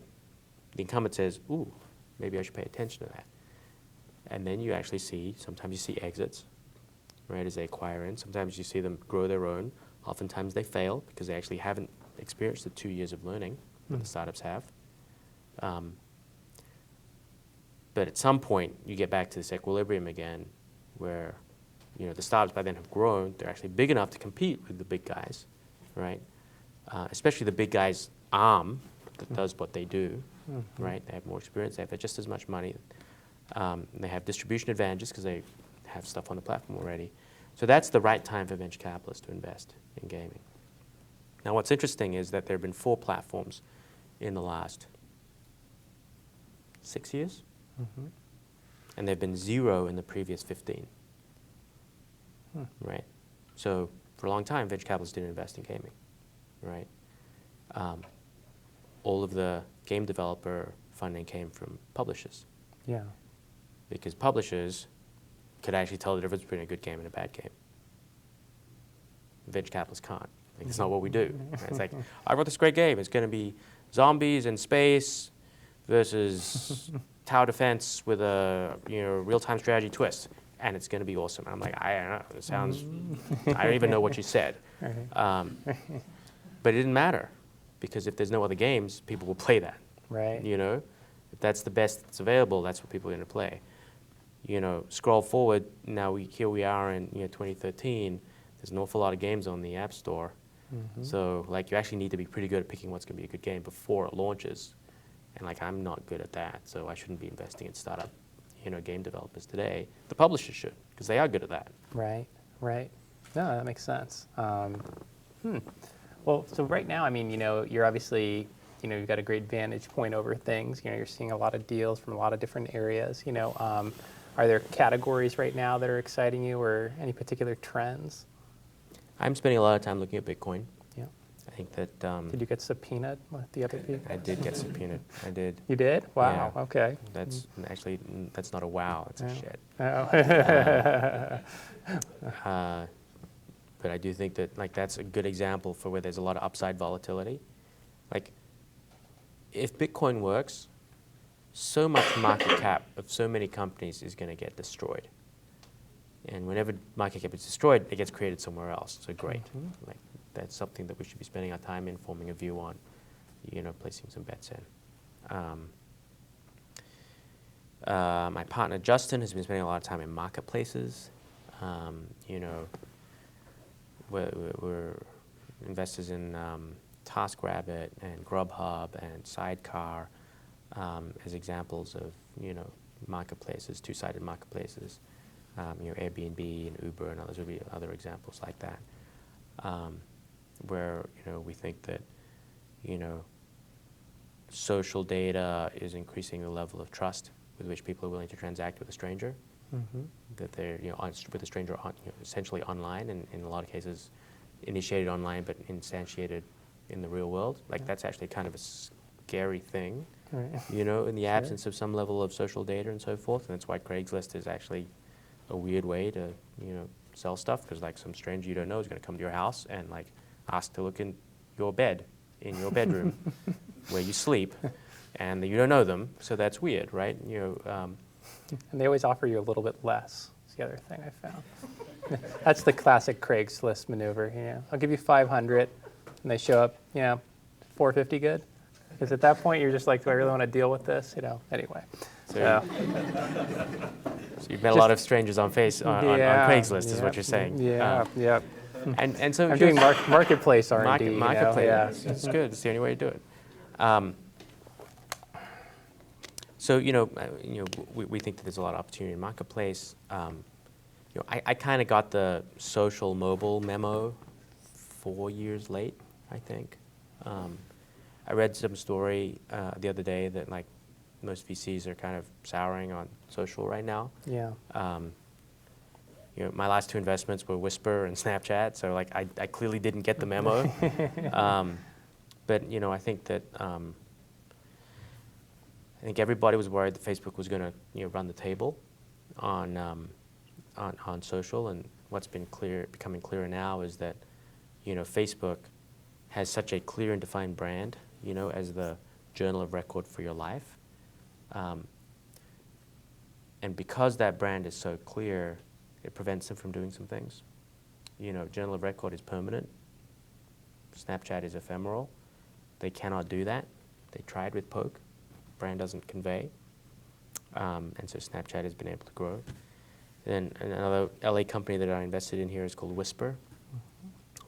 Speaker 2: the incumbent says, ooh, maybe I should pay attention to that. And then you actually see, sometimes you see exits, right, as they acquire in. Sometimes you see them grow their own. Oftentimes they fail because they actually haven't experienced the 2 years of learning that the startups have. But at some point, you get back to this equilibrium again where, you know, the startups by then have grown. They're actually big enough to compete with the big guys, right? Especially the big guys' arm that does what they do, right? They have more experience. They have just as much money. They have distribution advantages because they have stuff on the platform already. So that's the right time for venture capitalists to invest in gaming. Now, what's interesting is that there have been 4 platforms in the last 6 years, and there have been 0 in the previous 15, right? So for a long time, venture capitalists didn't invest in gaming, right? All of the game developer funding came from publishers.
Speaker 1: Yeah.
Speaker 2: Because publishers could actually tell the difference between a good game and a bad game. Venture capitalists can't. Like, that's not what we do. Right? It's like, I wrote this great game. It's going to be zombies in space versus tower defense with a, you know, real-time strategy twist, and it's going to be awesome. And I'm like, I don't know. It sounds. I don't even know what you said. But it didn't matter, because if there's no other games, people will play that.
Speaker 1: Right.
Speaker 2: You know, if that's the best that's available, that's what people are going to play. You know, scroll forward. Now here we are in 2013. There's an awful lot of games on the App Store. So like, you actually need to be pretty good at picking what's going to be a good game before it launches. And like, I'm not good at that, so I shouldn't be investing in startup, you know, game developers today. The publishers should, because they are good at that.
Speaker 1: Right. Right. No, that makes sense. Well, so right now, I mean, you're obviously, you've got a great vantage point over things. You're seeing a lot of deals from a lot of different areas. Are there categories right now that are exciting you, or any particular trends?
Speaker 2: I'm spending a lot of time looking at Bitcoin.
Speaker 1: Yeah.
Speaker 2: I think that.
Speaker 1: Did you get subpoenaed with the other people?
Speaker 2: I did get subpoenaed. I did.
Speaker 1: You did? Wow.
Speaker 2: Yeah.
Speaker 1: Okay.
Speaker 2: That's actually, that's not a wow, it's a shit.
Speaker 1: Oh.
Speaker 2: But I do think that that's a good example for where there's a lot of upside volatility. Like, if Bitcoin works, so much market cap of so many companies is going to get destroyed. And whenever market cap is destroyed, it gets created somewhere else. So great. Like, that's something that we should be spending our time in, forming a view on, placing some bets in. My partner Justin has been spending a lot of time in marketplaces. We're investors in TaskRabbit and Grubhub and Sidecar as examples of marketplaces, two-sided marketplaces. Airbnb and Uber and others would be other examples like that, where we think that social data is increasing the level of trust with which people are willing to transact with a stranger. That they're with a stranger essentially online, and in a lot of cases initiated online but instantiated in the real world. That's actually kind of a scary thing,
Speaker 1: Right.
Speaker 2: In the absence of some level of social data and so forth. And that's why Craigslist is actually a weird way to sell stuff, because some stranger you don't know is going to come to your house and ask to look in your bed in your bedroom where you sleep, and you don't know them, so that's weird, right?
Speaker 1: And they always offer you a little bit less. That's the other thing I found. That's the classic Craigslist maneuver. I'll give you 500, and they show up, 450 good. Because at that point, you're just like, do I really want to deal with this? Anyway.
Speaker 2: So you've met a lot of strangers on Craigslist, is what you're saying.
Speaker 1: Yeah, yeah.
Speaker 2: And so
Speaker 1: I'm doing marketplace R&D.
Speaker 2: Marketplace,
Speaker 1: Yeah.
Speaker 2: it's good. It's the only way to do it. So we think that there's a lot of opportunity in marketplace. I kind of got the social mobile memo 4 years late, I think. I read some story the other day that most VCs are kind of souring on social right now.
Speaker 1: Yeah.
Speaker 2: My last two investments were Whisper and Snapchat, so I clearly didn't get the memo. But I think that everybody was worried that Facebook was going to run the table on social, and what's becoming clearer now is that Facebook has such a clear and defined brand, as the journal of record for your life. And because that brand is so clear, it prevents them from doing some things. Journal of record is permanent. Snapchat is ephemeral. They cannot do that. They tried with Poke. Brand doesn't convey. And so Snapchat has been able to grow. And then another LA company that I invested in here is called Whisper.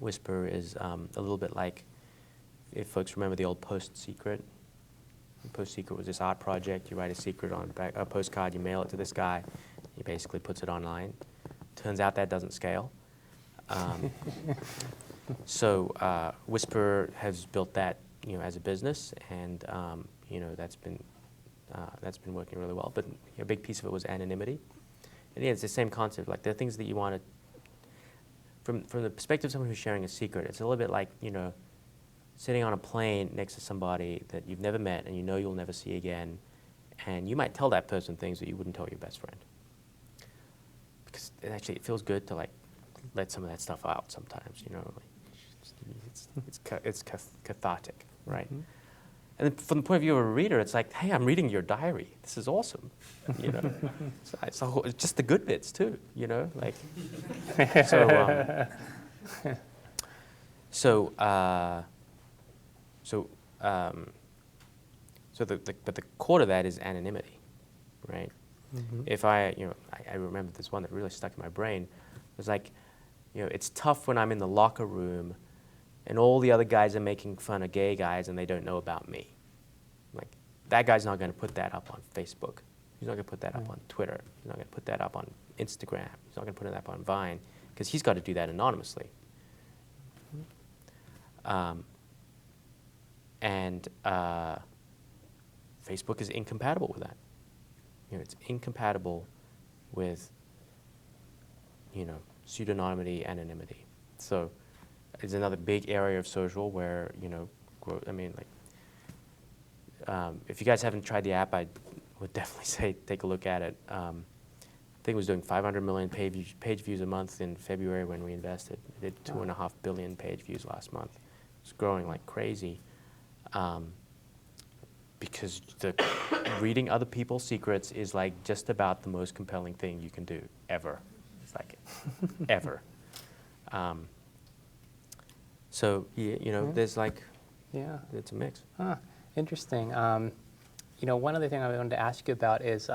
Speaker 2: Whisper is a little bit like, if folks remember the old Post Secret. Post Secret was this art project. You write a secret on a postcard, you mail it to this guy. He basically puts it online. Turns out that doesn't scale. So Whisper has built that as a business, and that's been working really well. But a big piece of it was anonymity. And yeah, it's the same concept. There are things that you want to, from the perspective of someone who's sharing a secret, it's a little bit like sitting on a plane next to somebody that you've never met and you'll never see again, and you might tell that person things that you wouldn't tell your best friend. Because it feels good to let some of that stuff out sometimes. It's cathartic, right? Mm-hmm. And then from the point of view of a reader, it's like, hey, I'm reading your diary. This is awesome. It's just the good bits too. But the core to that is anonymity, right? Mm-hmm. If I remember this one that really stuck in my brain. It was it's tough when I'm in the locker room and all the other guys are making fun of gay guys and they don't know about me. That guy's not going to put that up on Facebook. He's not going to put that up on Twitter. He's not going to put that up on Instagram. He's not going to put it up on Vine, because he's got to do that anonymously. And Facebook is incompatible with that. It's incompatible with, pseudonymity, anonymity. So it's another big area of social where, if you guys haven't tried the app, I would definitely say take a look at it. I think it was doing 500 million page views a month in February when we invested. It did 2.5 billion page views last month. It's growing like crazy. Because reading other people's secrets is like just about the most compelling thing you can do ever. It's like ever. So there's like, it's a mix.
Speaker 1: Huh. Interesting. One other thing I wanted to ask you about is,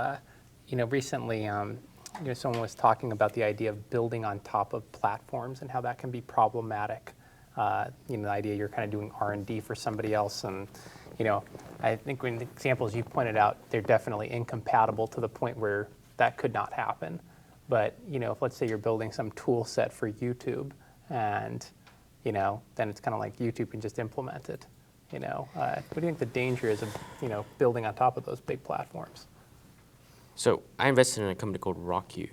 Speaker 1: recently, someone was talking about the idea of building on top of platforms and how that can be problematic. The idea you're kind of doing R&D for somebody else, and I think in the examples you pointed out, they're definitely incompatible to the point where that could not happen. But if let's say you're building some tool set for YouTube, and then it's kind of like YouTube can just implement it. What do you think the danger is of building on top of those big platforms?
Speaker 2: So I invested in a company called RockU.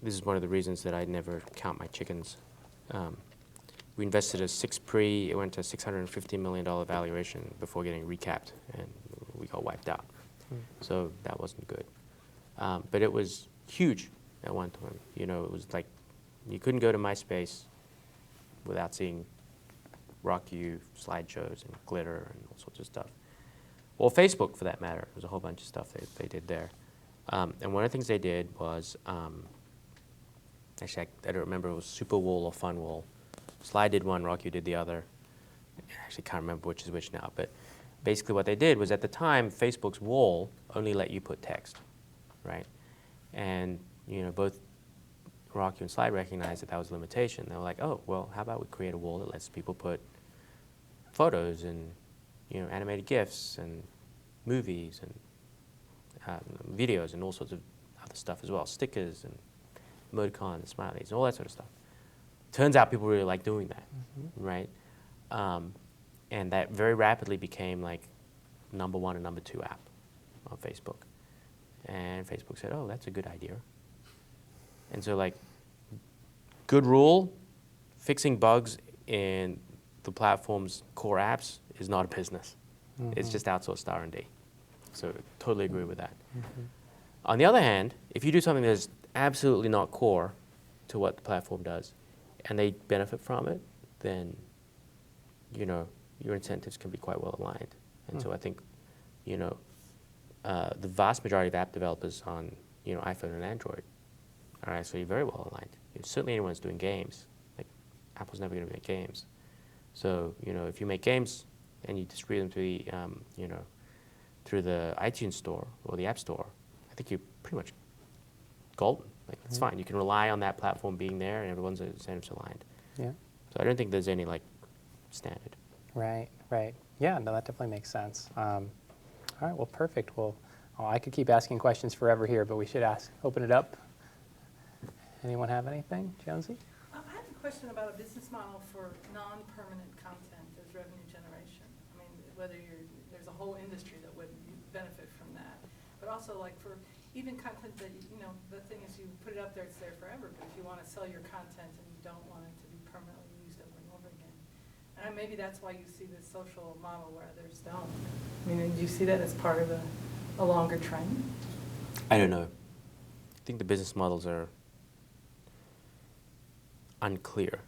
Speaker 2: This is one of the reasons that I never count my chickens. We invested a 6 pre, it went to $650 million valuation before getting recapped, and we got wiped out. So that wasn't good. But it was huge at one time. It was like, you couldn't go to MySpace without seeing RockU slideshows and glitter and all sorts of stuff. Or Facebook, for that matter. There's a whole bunch of stuff they did there. And one of the things they did was, actually, I don't remember if it was Super Wall or Fun Wall. Slide did one, RockU did the other. I actually can't remember which is which now. But basically what they did was, at the time, Facebook's wall only let you put text, right? And both RockU and Slide recognized that was a limitation. They were like, oh, well, how about we create a wall that lets people put photos and animated GIFs and movies and videos and all sorts of other stuff as well, stickers and emoticons, smileys, and all that sort of stuff. Turns out people really like doing that, right? And that very rapidly became like #1 and #2 app on Facebook. And Facebook said, oh, that's a good idea. And so, like, good rule, fixing bugs in the platform's core apps is not a business. It's just outsourced R&D. So totally agree with that. On the other hand, if you do something that's absolutely not core to what the platform does, and they benefit from it, then your incentives can be quite well aligned. And so I think the vast majority of app developers on iPhone and Android are actually very well aligned. Certainly anyone who's doing games, like Apple's never going to make games. So if you make games and you distribute them to the through the iTunes store or the App Store, I think you're pretty much golden. Like, it's fine. You can rely on that platform being there, and everyone's incentives aligned.
Speaker 1: Yeah.
Speaker 2: So I don't think there's any like standard.
Speaker 1: Right. Yeah, no, that definitely makes sense. All right, well, perfect. Well, I could keep asking questions forever here, but we should open it up. Anyone have anything? Jonesy?
Speaker 3: I have a question about a business model for non-permanent content as revenue generation. I mean, there's a whole industry that would benefit from that. But also, like, for even content that, the thing is, you put it up there, it's there forever. But if you want to sell your content and you don't want it to be permanently used over and over again. And maybe that's why you see this social model where others don't. I mean, do you see that as part of a longer trend?
Speaker 2: I don't know. I think the business models are unclear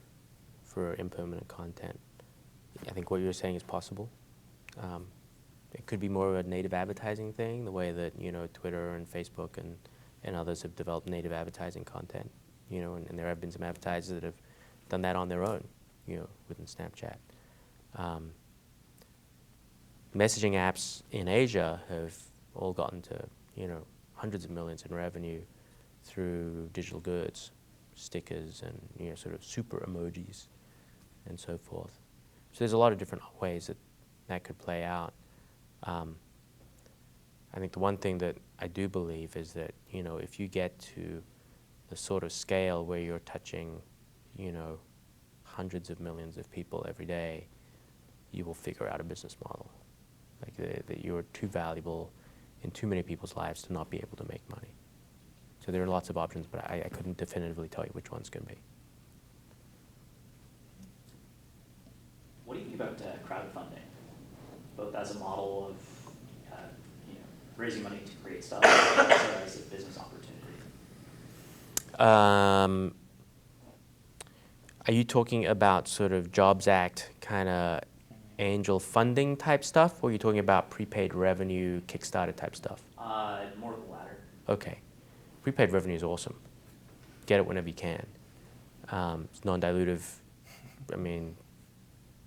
Speaker 2: for impermanent content. I think what you're saying is possible. It could be more of a native advertising thing, the way that Twitter and Facebook and others have developed native advertising content. And there have been some advertisers that have done that on their own, within Snapchat. Messaging apps in Asia have all gotten to hundreds of millions in revenue through digital goods, stickers, and sort of super emojis, and so forth. So there's a lot of different ways that could play out. I think the one thing that I do believe is that if you get to the sort of scale where you're touching hundreds of millions of people every day, you will figure out a business model. Like that you're too valuable in too many people's lives to not be able to make money. So there are lots of options, but I couldn't definitively tell you which one's going to be.
Speaker 4: What do you think about crowdfunding, both as a model of raising money to create stuff, but also as a business opportunity?
Speaker 2: Are you talking about sort of Jobs Act kind of angel funding type stuff, or are you talking about prepaid revenue, Kickstarter type stuff?
Speaker 4: More of the latter.
Speaker 2: Okay. Prepaid revenue is awesome. Get it whenever you can. It's non-dilutive. I mean,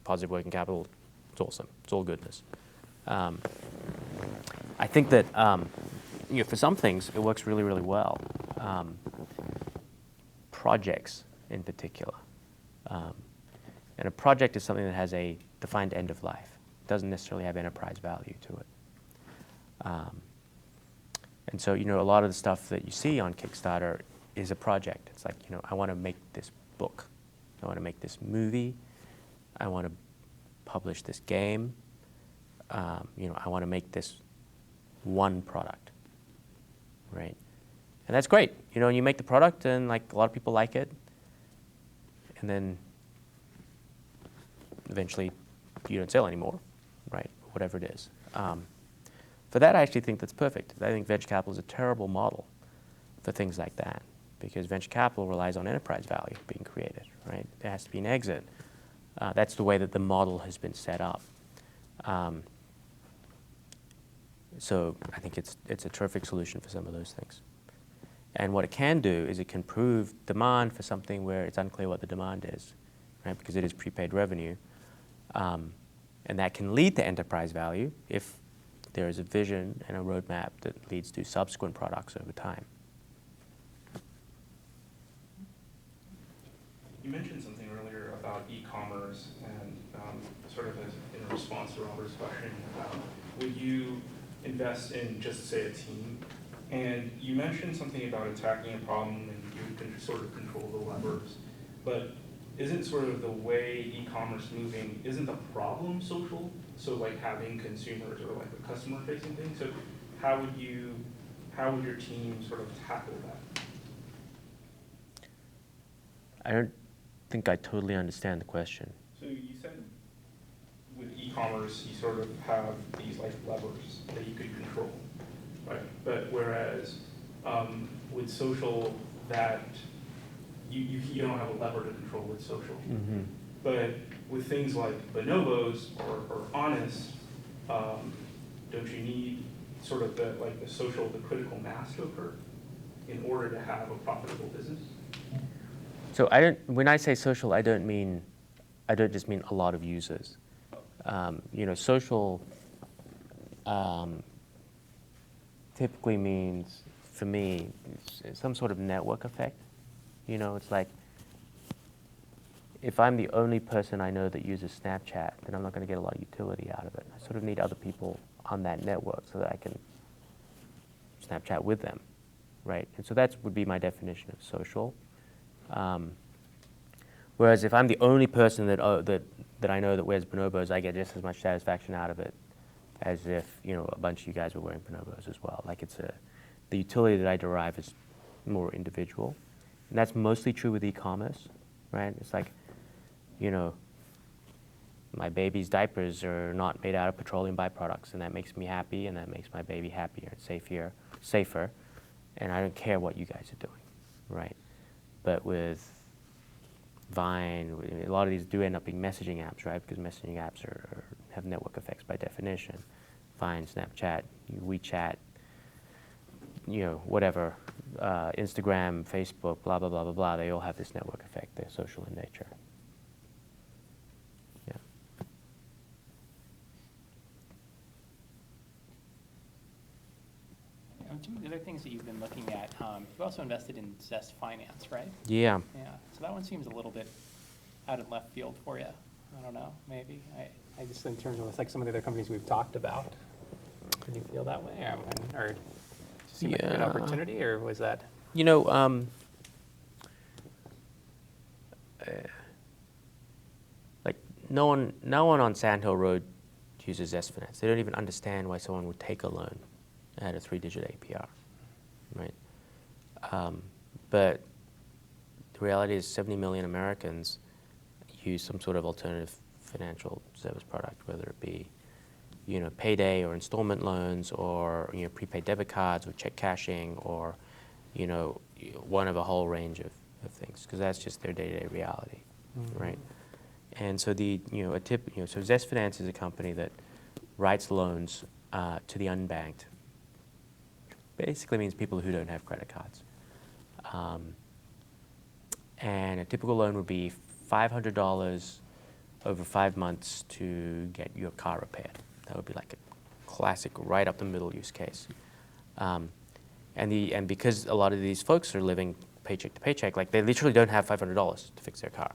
Speaker 2: positive working capital, it's awesome. It's all goodness. I think that for some things, it works really, really well. Projects in particular. And a project is something that has a defined end of life. It doesn't necessarily have enterprise value to it. And so, a lot of the stuff that you see on Kickstarter is a project. It's like, I want to make this book. I want to make this movie. I want to publish this game. I want to make this one product, right? And that's great. And you make the product, and like a lot of people like it, and then eventually you don't sell anymore, right? Whatever it is. For that, I actually think that's perfect. I think venture capital is a terrible model for things like that, because venture capital relies on enterprise value being created, right? There has to be an exit. That's the way that the model has been set up. So I think it's a terrific solution for some of those things. And what it can do is it can prove demand for something where it's unclear what the demand is, right? Because it is prepaid revenue. And that can lead to enterprise value if there is a vision and a roadmap that leads to subsequent products over time.
Speaker 5: You mentioned something earlier about e-commerce, and sort of as in response to Robert's question, would you invest in just, say, a team? And you mentioned something about attacking a problem and you can sort of control the levers, but isn't sort of the way e-commerce moving, isn't the problem social? So like having consumers or like a customer facing thing? So how would your team sort of tackle that?
Speaker 2: I don't think I totally understand the question.
Speaker 5: So you said with e-commerce, you sort of have these like levers that you could control, right? But whereas with social, that you don't have a lever to control with social.
Speaker 2: Mm-hmm.
Speaker 5: But with things like bonobos or honest, don't you need sort of the social, the critical mass to occur in order to have a profitable business?
Speaker 2: So when I say social, I don't just mean a lot of users. Social typically means, for me, it's some sort of network effect. It's like, if I'm the only person I know that uses Snapchat, then I'm not going to get a lot of utility out of it. I sort of need other people on that network so that I can Snapchat with them, right? And so that would be my definition of social. Whereas if I'm the only person that I know that wears bonobos, I get just as much satisfaction out of it as if a bunch of you guys were wearing bonobos as well. Like the utility that I derive is more individual, and that's mostly true with e-commerce, right? It's like, my baby's diapers are not made out of petroleum byproducts, and that makes me happy, and that makes my baby happier and safer, and I don't care what you guys are doing, right? But with Vine, a lot of these do end up being messaging apps, right? Because messaging apps have network effects by definition. Vine, Snapchat, WeChat, whatever, Instagram, Facebook, blah, blah, blah, blah, blah. They all have this network effect. They're social in nature. Yeah.
Speaker 1: Some of the other things that you've been looking at, you've also invested in Zest Finance, right?
Speaker 2: Yeah.
Speaker 1: Yeah. So that one seems a little bit out of left field for you. I don't know, maybe. I just, in terms of like some of the other companies we've talked about, did you feel that way? Or did you see like a good opportunity, or was that?
Speaker 2: like no one on Sand Hill Road uses Zest Finance. They don't even understand why someone would take a loan at a 3-digit APR, right? But the reality is 70 million Americans use some sort of alternative financial service product, whether it be, payday or installment loans, or, prepaid debit cards, or check cashing, or, one of a whole range of things, because that's just their day-to-day reality, right? And so so Zest Finance is a company that writes loans to the unbanked. Basically means people who don't have credit cards. And a typical loan would be $500 over 5 months to get your car repaired. That would be like a classic right up the middle use case. And because a lot of these folks are living paycheck to paycheck, like they literally don't have $500 to fix their car.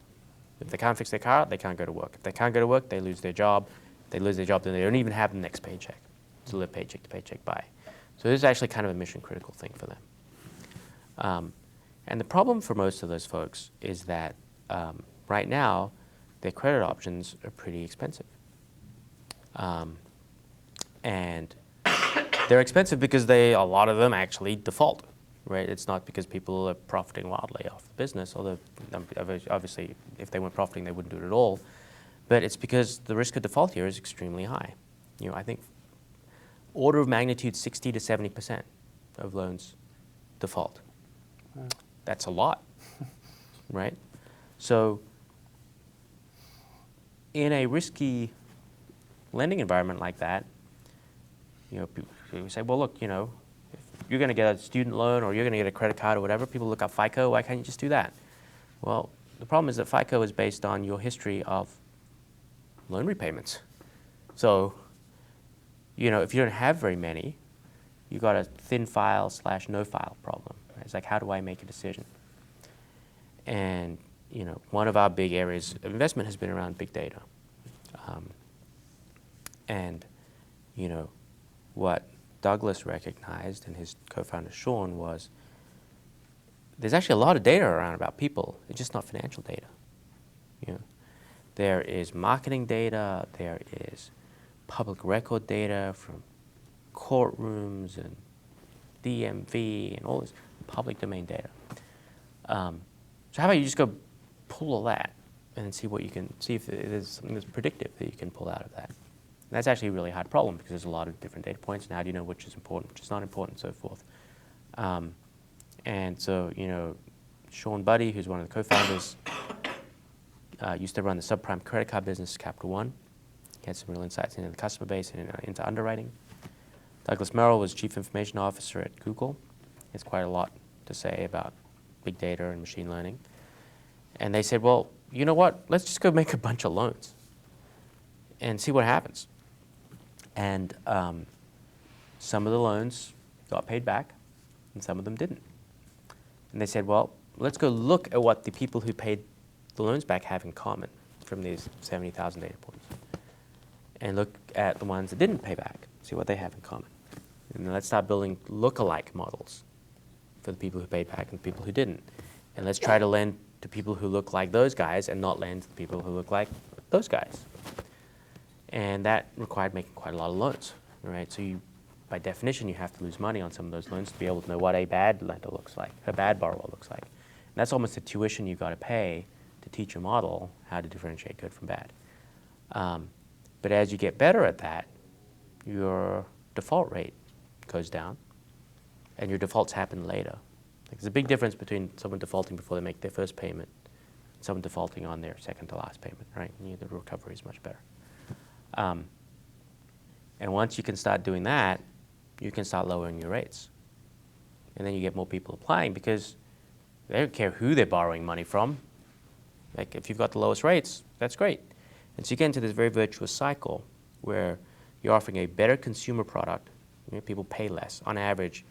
Speaker 2: If they can't fix their car, they can't go to work. If they can't go to work, they lose their job. If they lose their job, then they don't even have the next paycheck to live paycheck to paycheck by. So this is actually kind of a mission critical thing for them. And the problem for most of those folks is that right now, their credit options are pretty expensive. And they're expensive because a lot of them actually default, right? It's not because people are profiting wildly off the business, although obviously if they weren't profiting, they wouldn't do it at all. But it's because the risk of default here is extremely high. I think order of magnitude 60 to 70% of loans default.
Speaker 1: Wow.
Speaker 2: That's a lot, right? So in a risky lending environment like that, people say, well, look, if you're going to get a student loan or you're going to get a credit card or whatever, people look up FICO. Why can't you just do that? Well, the problem is that FICO is based on your history of loan repayments. So, if you don't have very many, you've got a thin file / no file problem. Right? It's like, how do I make a decision? And, one of our big areas of investment has been around big data. And, what Douglas recognized and his co-founder Sean was there's actually a lot of data around about people. It's just not financial data. There is marketing data. There is public record data from courtrooms and DMV and all this public domain data. So how about you just go pull all that and see what you can see if there's something that's predictive that you can pull out of that. And that's actually a really hard problem because there's a lot of different data points, and how do you know which is important, which is not important, and so forth. And so, Sean Buddy, who's one of the co-founders, used to run the subprime credit card business, Capital One. He had some real insights into the customer base and into underwriting. Douglas Merrill was Chief Information Officer at Google. He has quite a lot to say about big data and machine learning. And they said, well, you know what? Let's just go make a bunch of loans and see what happens. And some of the loans got paid back, and some of them didn't. And they said, well, let's go look at what the people who paid the loans back have in common from these 70,000 data points. And look at the ones that didn't pay back, see what they have in common. And then let's start building look-alike models for the people who paid back and the people who didn't. And let's try to lend to people who look like those guys and not lend to the people who look like those guys. And that required making quite a lot of loans, right? So by definition, you have to lose money on some of those loans to be able to know what a bad lender looks like, a bad borrower looks like. And that's almost the tuition you've got to pay to teach a model how to differentiate good from bad. But as you get better at that, your default rate goes down, and your defaults happen later. Like, there's a big difference between someone defaulting before they make their first payment and someone defaulting on their second to last payment, right? And the recovery is much better. And once you can start doing that, you can start lowering your rates. And then you get more people applying because they don't care who they're borrowing money from. Like, if you've got the lowest rates, that's great. And so you get into this very virtuous cycle where you're offering a better consumer product. People pay less. On average,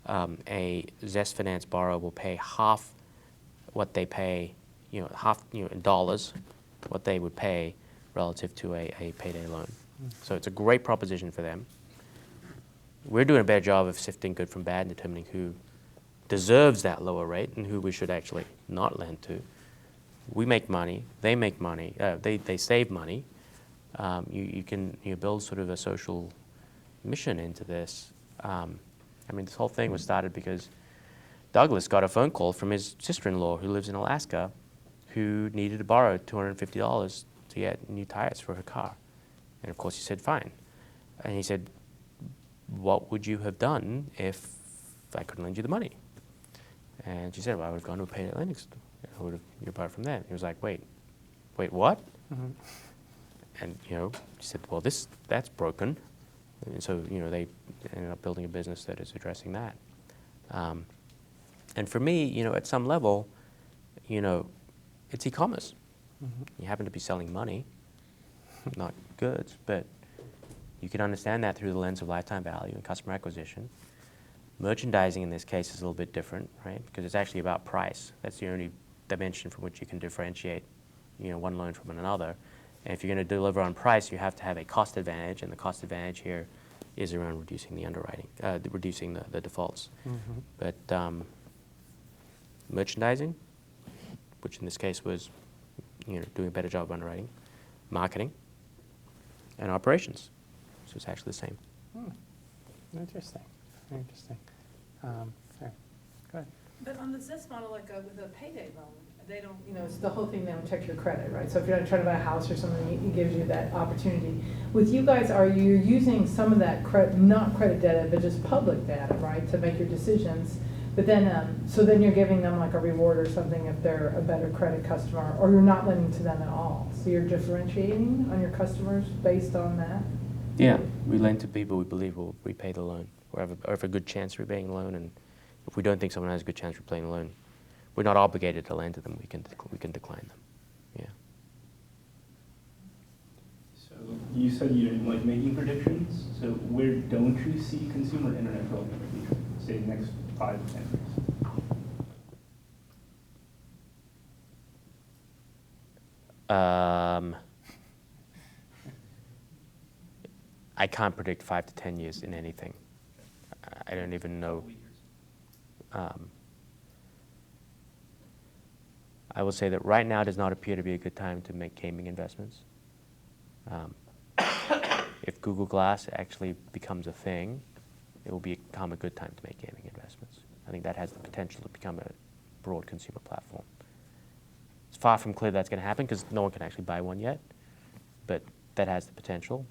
Speaker 2: a Zest Finance borrower will pay half what they pay, in dollars, what they would pay relative to a payday loan. So it's a great proposition for them. We're doing a better job of sifting good from bad and determining who deserves that lower rate and who we should actually not lend to. we make money, they make money, they save money. You can build sort of a social mission into this. I mean, this whole thing was started because Douglas got a phone call from his sister-in-law who lives in Alaska, who needed to borrow $250 to get new tires for her car. And of course he said, fine. And he said, what would you have done if I couldn't lend you the money? And she said, well, I would have gone to a payday lending store. I would have, you borrowed from them. He was like, wait, what? And, she said, well, that's broken. And so, they ended up building a business that is addressing that. And for me, at some level, it's e-commerce. You happen to be selling money, not goods, but you can understand that through the lens of lifetime value and customer acquisition. Merchandising in this case is a little bit different, right? Because it's actually about price. That's the only dimension from which you can differentiate, one loan from another. And if you're going to deliver on price, you have to have a cost advantage, and the cost advantage here is around reducing the underwriting, reducing the defaults. But merchandising, which in this case was, doing a better job of underwriting, marketing, and operations. So it's actually the same.
Speaker 1: Interesting. Very interesting. Sorry. Go ahead.
Speaker 3: But on the Zest model, like with a payday loan, they don't, it's the whole thing, they don't check your credit, right? So if you're not trying to buy a house or something, it gives you that opportunity. With you guys, are you using some of that not credit data, but just public data, right, to make your decisions? But then, so then you're giving them like a reward or something if they're a better credit customer, or you're not lending to them at all. So you're differentiating on your customers based on that?
Speaker 2: Yeah, we lend to people we believe will repay the loan, or have a good chance of repaying the loan. And if we don't think someone has a good chance of repaying the loan, we're not obligated to lend to them. We can decline them. Yeah.
Speaker 5: So you said you didn't like making predictions. So where don't you see consumer internet going in the future? Say next 5 to 10 years.
Speaker 2: I can't predict 5 to 10 years in anything. I don't even know. I will say that right now does not appear to be a good time to make gaming investments. If Google Glass actually becomes a thing, it will become a good time to make gaming investments. I think that has the potential to become a broad consumer platform. It's far from clear that's going to happen because no one can actually buy one yet, but that has the potential.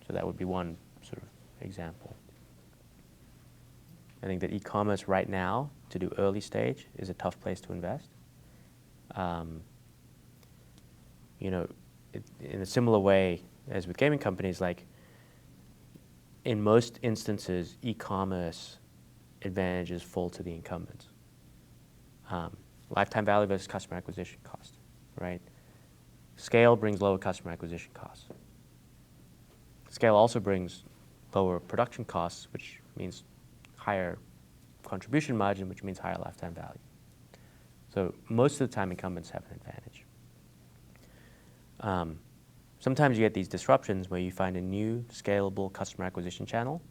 Speaker 2: So that would be one sort of example. I think that e-commerce right now, to do early stage, is a tough place to invest. In a similar way as with gaming companies, like in most instances, e-commerce advantages fall to the incumbents. Lifetime value versus customer acquisition cost, right? Scale brings lower customer acquisition costs. Scale also brings lower production costs, which means higher contribution margin, which means higher lifetime value. So most of the time, incumbents have an advantage. Sometimes you get these disruptions where you find a new scalable customer acquisition channel,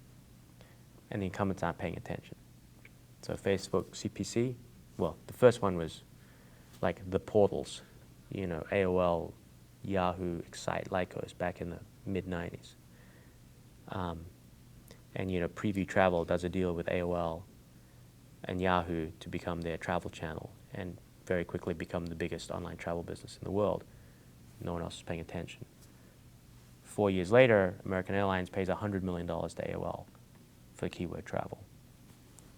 Speaker 2: and the incumbents aren't paying attention. So Facebook CPC, well, the first one was like the portals, AOL, Yahoo, Excite, Lycos back in the mid-90s. And Preview Travel does a deal with AOL and Yahoo to become their travel channel and very quickly become the biggest online travel business in the world. No one else is paying attention. 4 years later, American Airlines pays $100 million to AOL for keyword travel.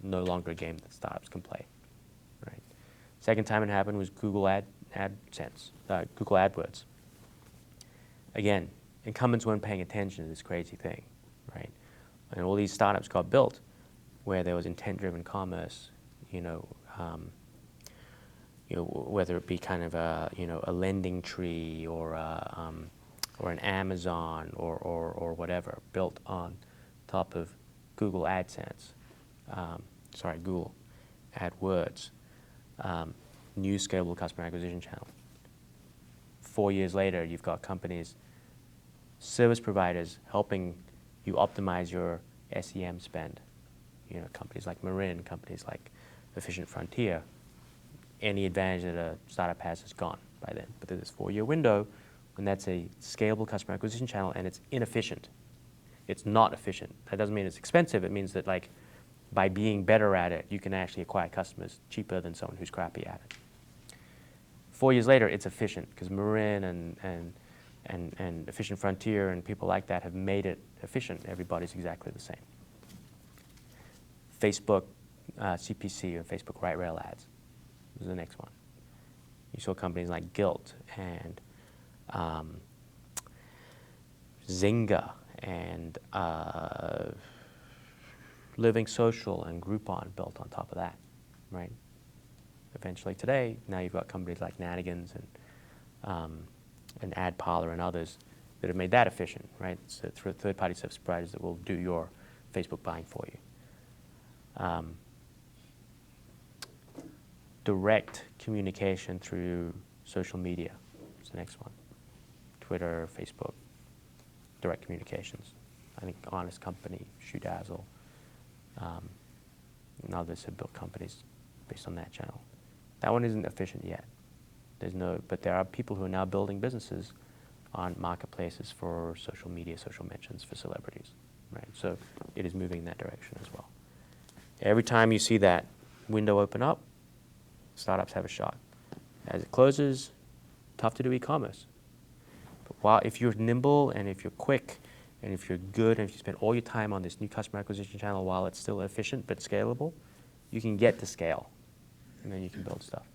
Speaker 2: No longer a game that startups can play, right? Second time it happened was Google Google AdWords. Again, incumbents weren't paying attention to this crazy thing, right? And all these startups got built where there was intent-driven commerce, whether it be kind of a lending tree or an Amazon or whatever, built on top of Google AdSense, Google AdWords, new scalable customer acquisition channel. 4 years later, you've got companies, service providers helping you optimize your SEM spend. Companies like Marin, companies like Efficient Frontier. Any advantage that a startup has is gone by then. But there's this 4-year window when that's a scalable customer acquisition channel and it's inefficient. It's not efficient. That doesn't mean it's expensive. It means that like by being better at it, you can actually acquire customers cheaper than someone who's crappy at it. 4 years later, it's efficient because Marin and Efficient Frontier and people like that have made it efficient. Everybody's exactly the same. Facebook CPC or Facebook Right Rail ads was the next one. You saw companies like Gilt and Zynga and Living Social and Groupon built on top of that, right? Eventually today, now you've got companies like Nanigans and AdParlor and others that have made that efficient, right? So third-party service providers that will do your Facebook buying for you. Direct communication through social media is the next one. Twitter, Facebook, direct communications. I think Honest Company, Shoedazzle, and others have built companies based on that channel. That one isn't efficient yet. But there are people who are now building businesses on marketplaces for social media, social mentions for celebrities, right? So it is moving in that direction as well. Every time you see that window open up, startups have a shot. As it closes, tough to do e-commerce. But if you're nimble and if you're quick and if you're good and if you spend all your time on this new customer acquisition channel while it's still efficient but scalable, you can get to scale, and then you can build stuff.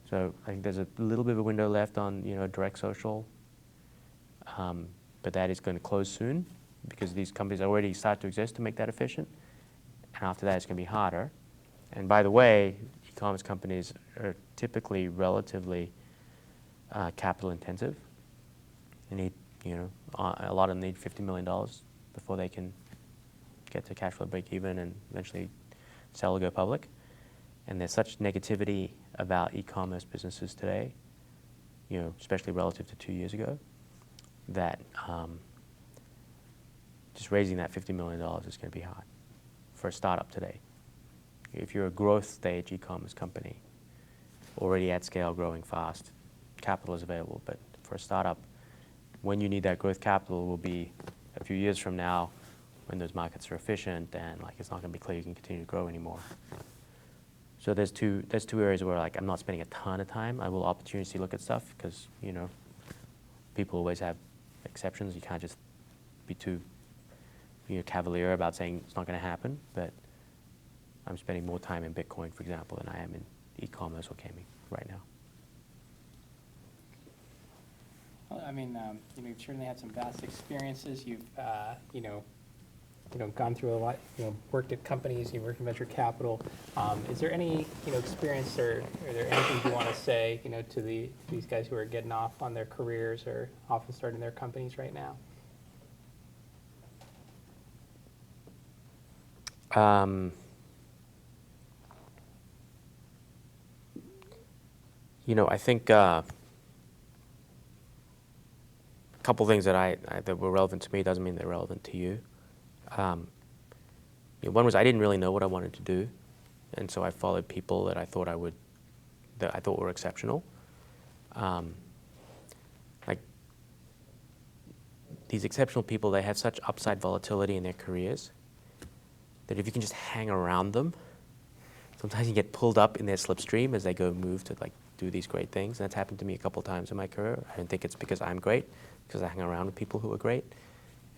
Speaker 2: So I think there's a little bit of a window left on direct social, but that is going to close soon because these companies already start to exist to make that efficient. And after that, it's going to be harder. And by the way, e-commerce companies are typically relatively capital intensive. They need, a lot of them need $50 million before they can get to cash flow break even and eventually sell or go public. And there's such negativity about e-commerce businesses today, especially relative to 2 years ago, that just raising that $50 million is going to be hard for a startup today. If you're a growth stage e-commerce company, already at scale, growing fast, capital is available. But for a startup, when you need that growth capital will be a few years from now when those markets are efficient and it's not going to be clear you can continue to grow anymore. So there's two areas where I'm not spending a ton of time. I will opportunistically look at stuff because people always have exceptions. You can't just be too cavalier about saying it's not going to happen. But I'm spending more time in Bitcoin, for example, than I am in e-commerce or gaming right now.
Speaker 1: Well, I mean, you've certainly had some vast experiences. You've, gone through a lot. Worked at companies. You worked in venture capital. Is there any, experience or are there anything you want to say, to these guys who are getting off on their careers or often starting their companies right now?
Speaker 2: I think a couple things that that were relevant to me doesn't mean they're relevant to you. One was I didn't really know what I wanted to do, and so I followed people that I thought were exceptional. These exceptional people, they have such upside volatility in their careers that if you can just hang around them, sometimes you get pulled up in their slipstream as they move to do these great things. And that's happened to me a couple times in my career. I don't think it's because I'm great, because I hang around with people who are great.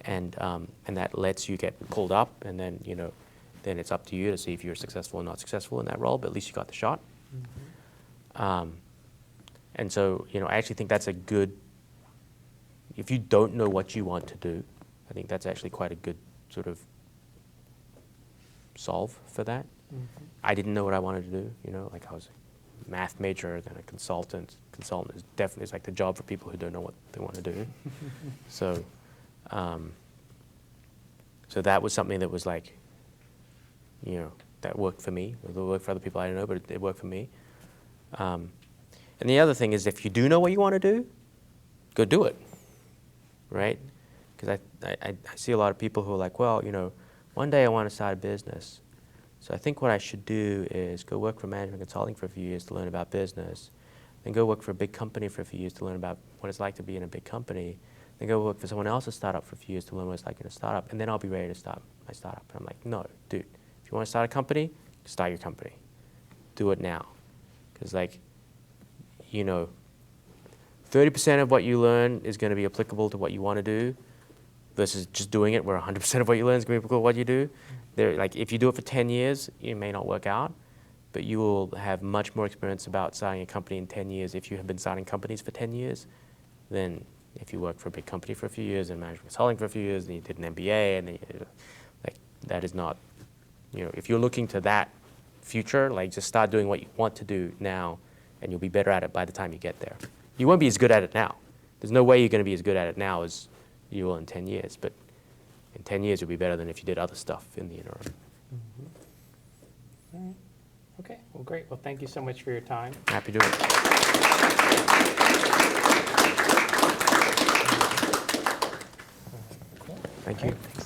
Speaker 2: And that lets you get pulled up, and then then it's up to you to see if you're successful or not successful in that role. But at least you got the shot. Mm-hmm. And so I actually think that's a good. If you don't know what you want to do, I think that's actually quite a good sort of solve for that. Mm-hmm. I didn't know what I wanted to do. I was a math major, then a consultant. Consultant is definitely the job for people who don't know what they want to do. So. So that was something that was that worked for me. It worked for other people I don't know, but it worked for me. And the other thing is, if you do know what you want to do, go do it, right? Because I see a lot of people who are well, one day I want to start a business. So I think what I should do is go work for management consulting for a few years to learn about business, then go work for a big company for a few years to learn about what it's like to be in a big company, then go work for someone else's startup for a few years to learn what it's like in a startup, and then I'll be ready to start my startup. And I'm like, no, dude, if you want to start a company, start your company. Do it now. Because, like, you know, 30% of what you learn is going to be applicable to what you want to do versus just doing it where 100% of what you learn is going to be applicable to what you do. Like, if you do it for 10 years, it may not work out, but you will have much more experience about starting a company in 10 years if you have been starting companies for 10 years than if you work for a big company for a few years and management consulting for a few years and you did an MBA. And like, that is not, you know, if you're looking to that future, like, just start doing what you want to do now and you'll be better at it by the time you get there. You won't be as good at it now. There's no way you're going to be as good at it now as you will in 10 years, but in 10 years you'll be better than if you did other stuff in the interim.
Speaker 1: All right. Okay, well, great. Well, thank you so much for your time.
Speaker 2: Happy to do it.
Speaker 1: Cool.
Speaker 2: Thank you.
Speaker 1: Thanks.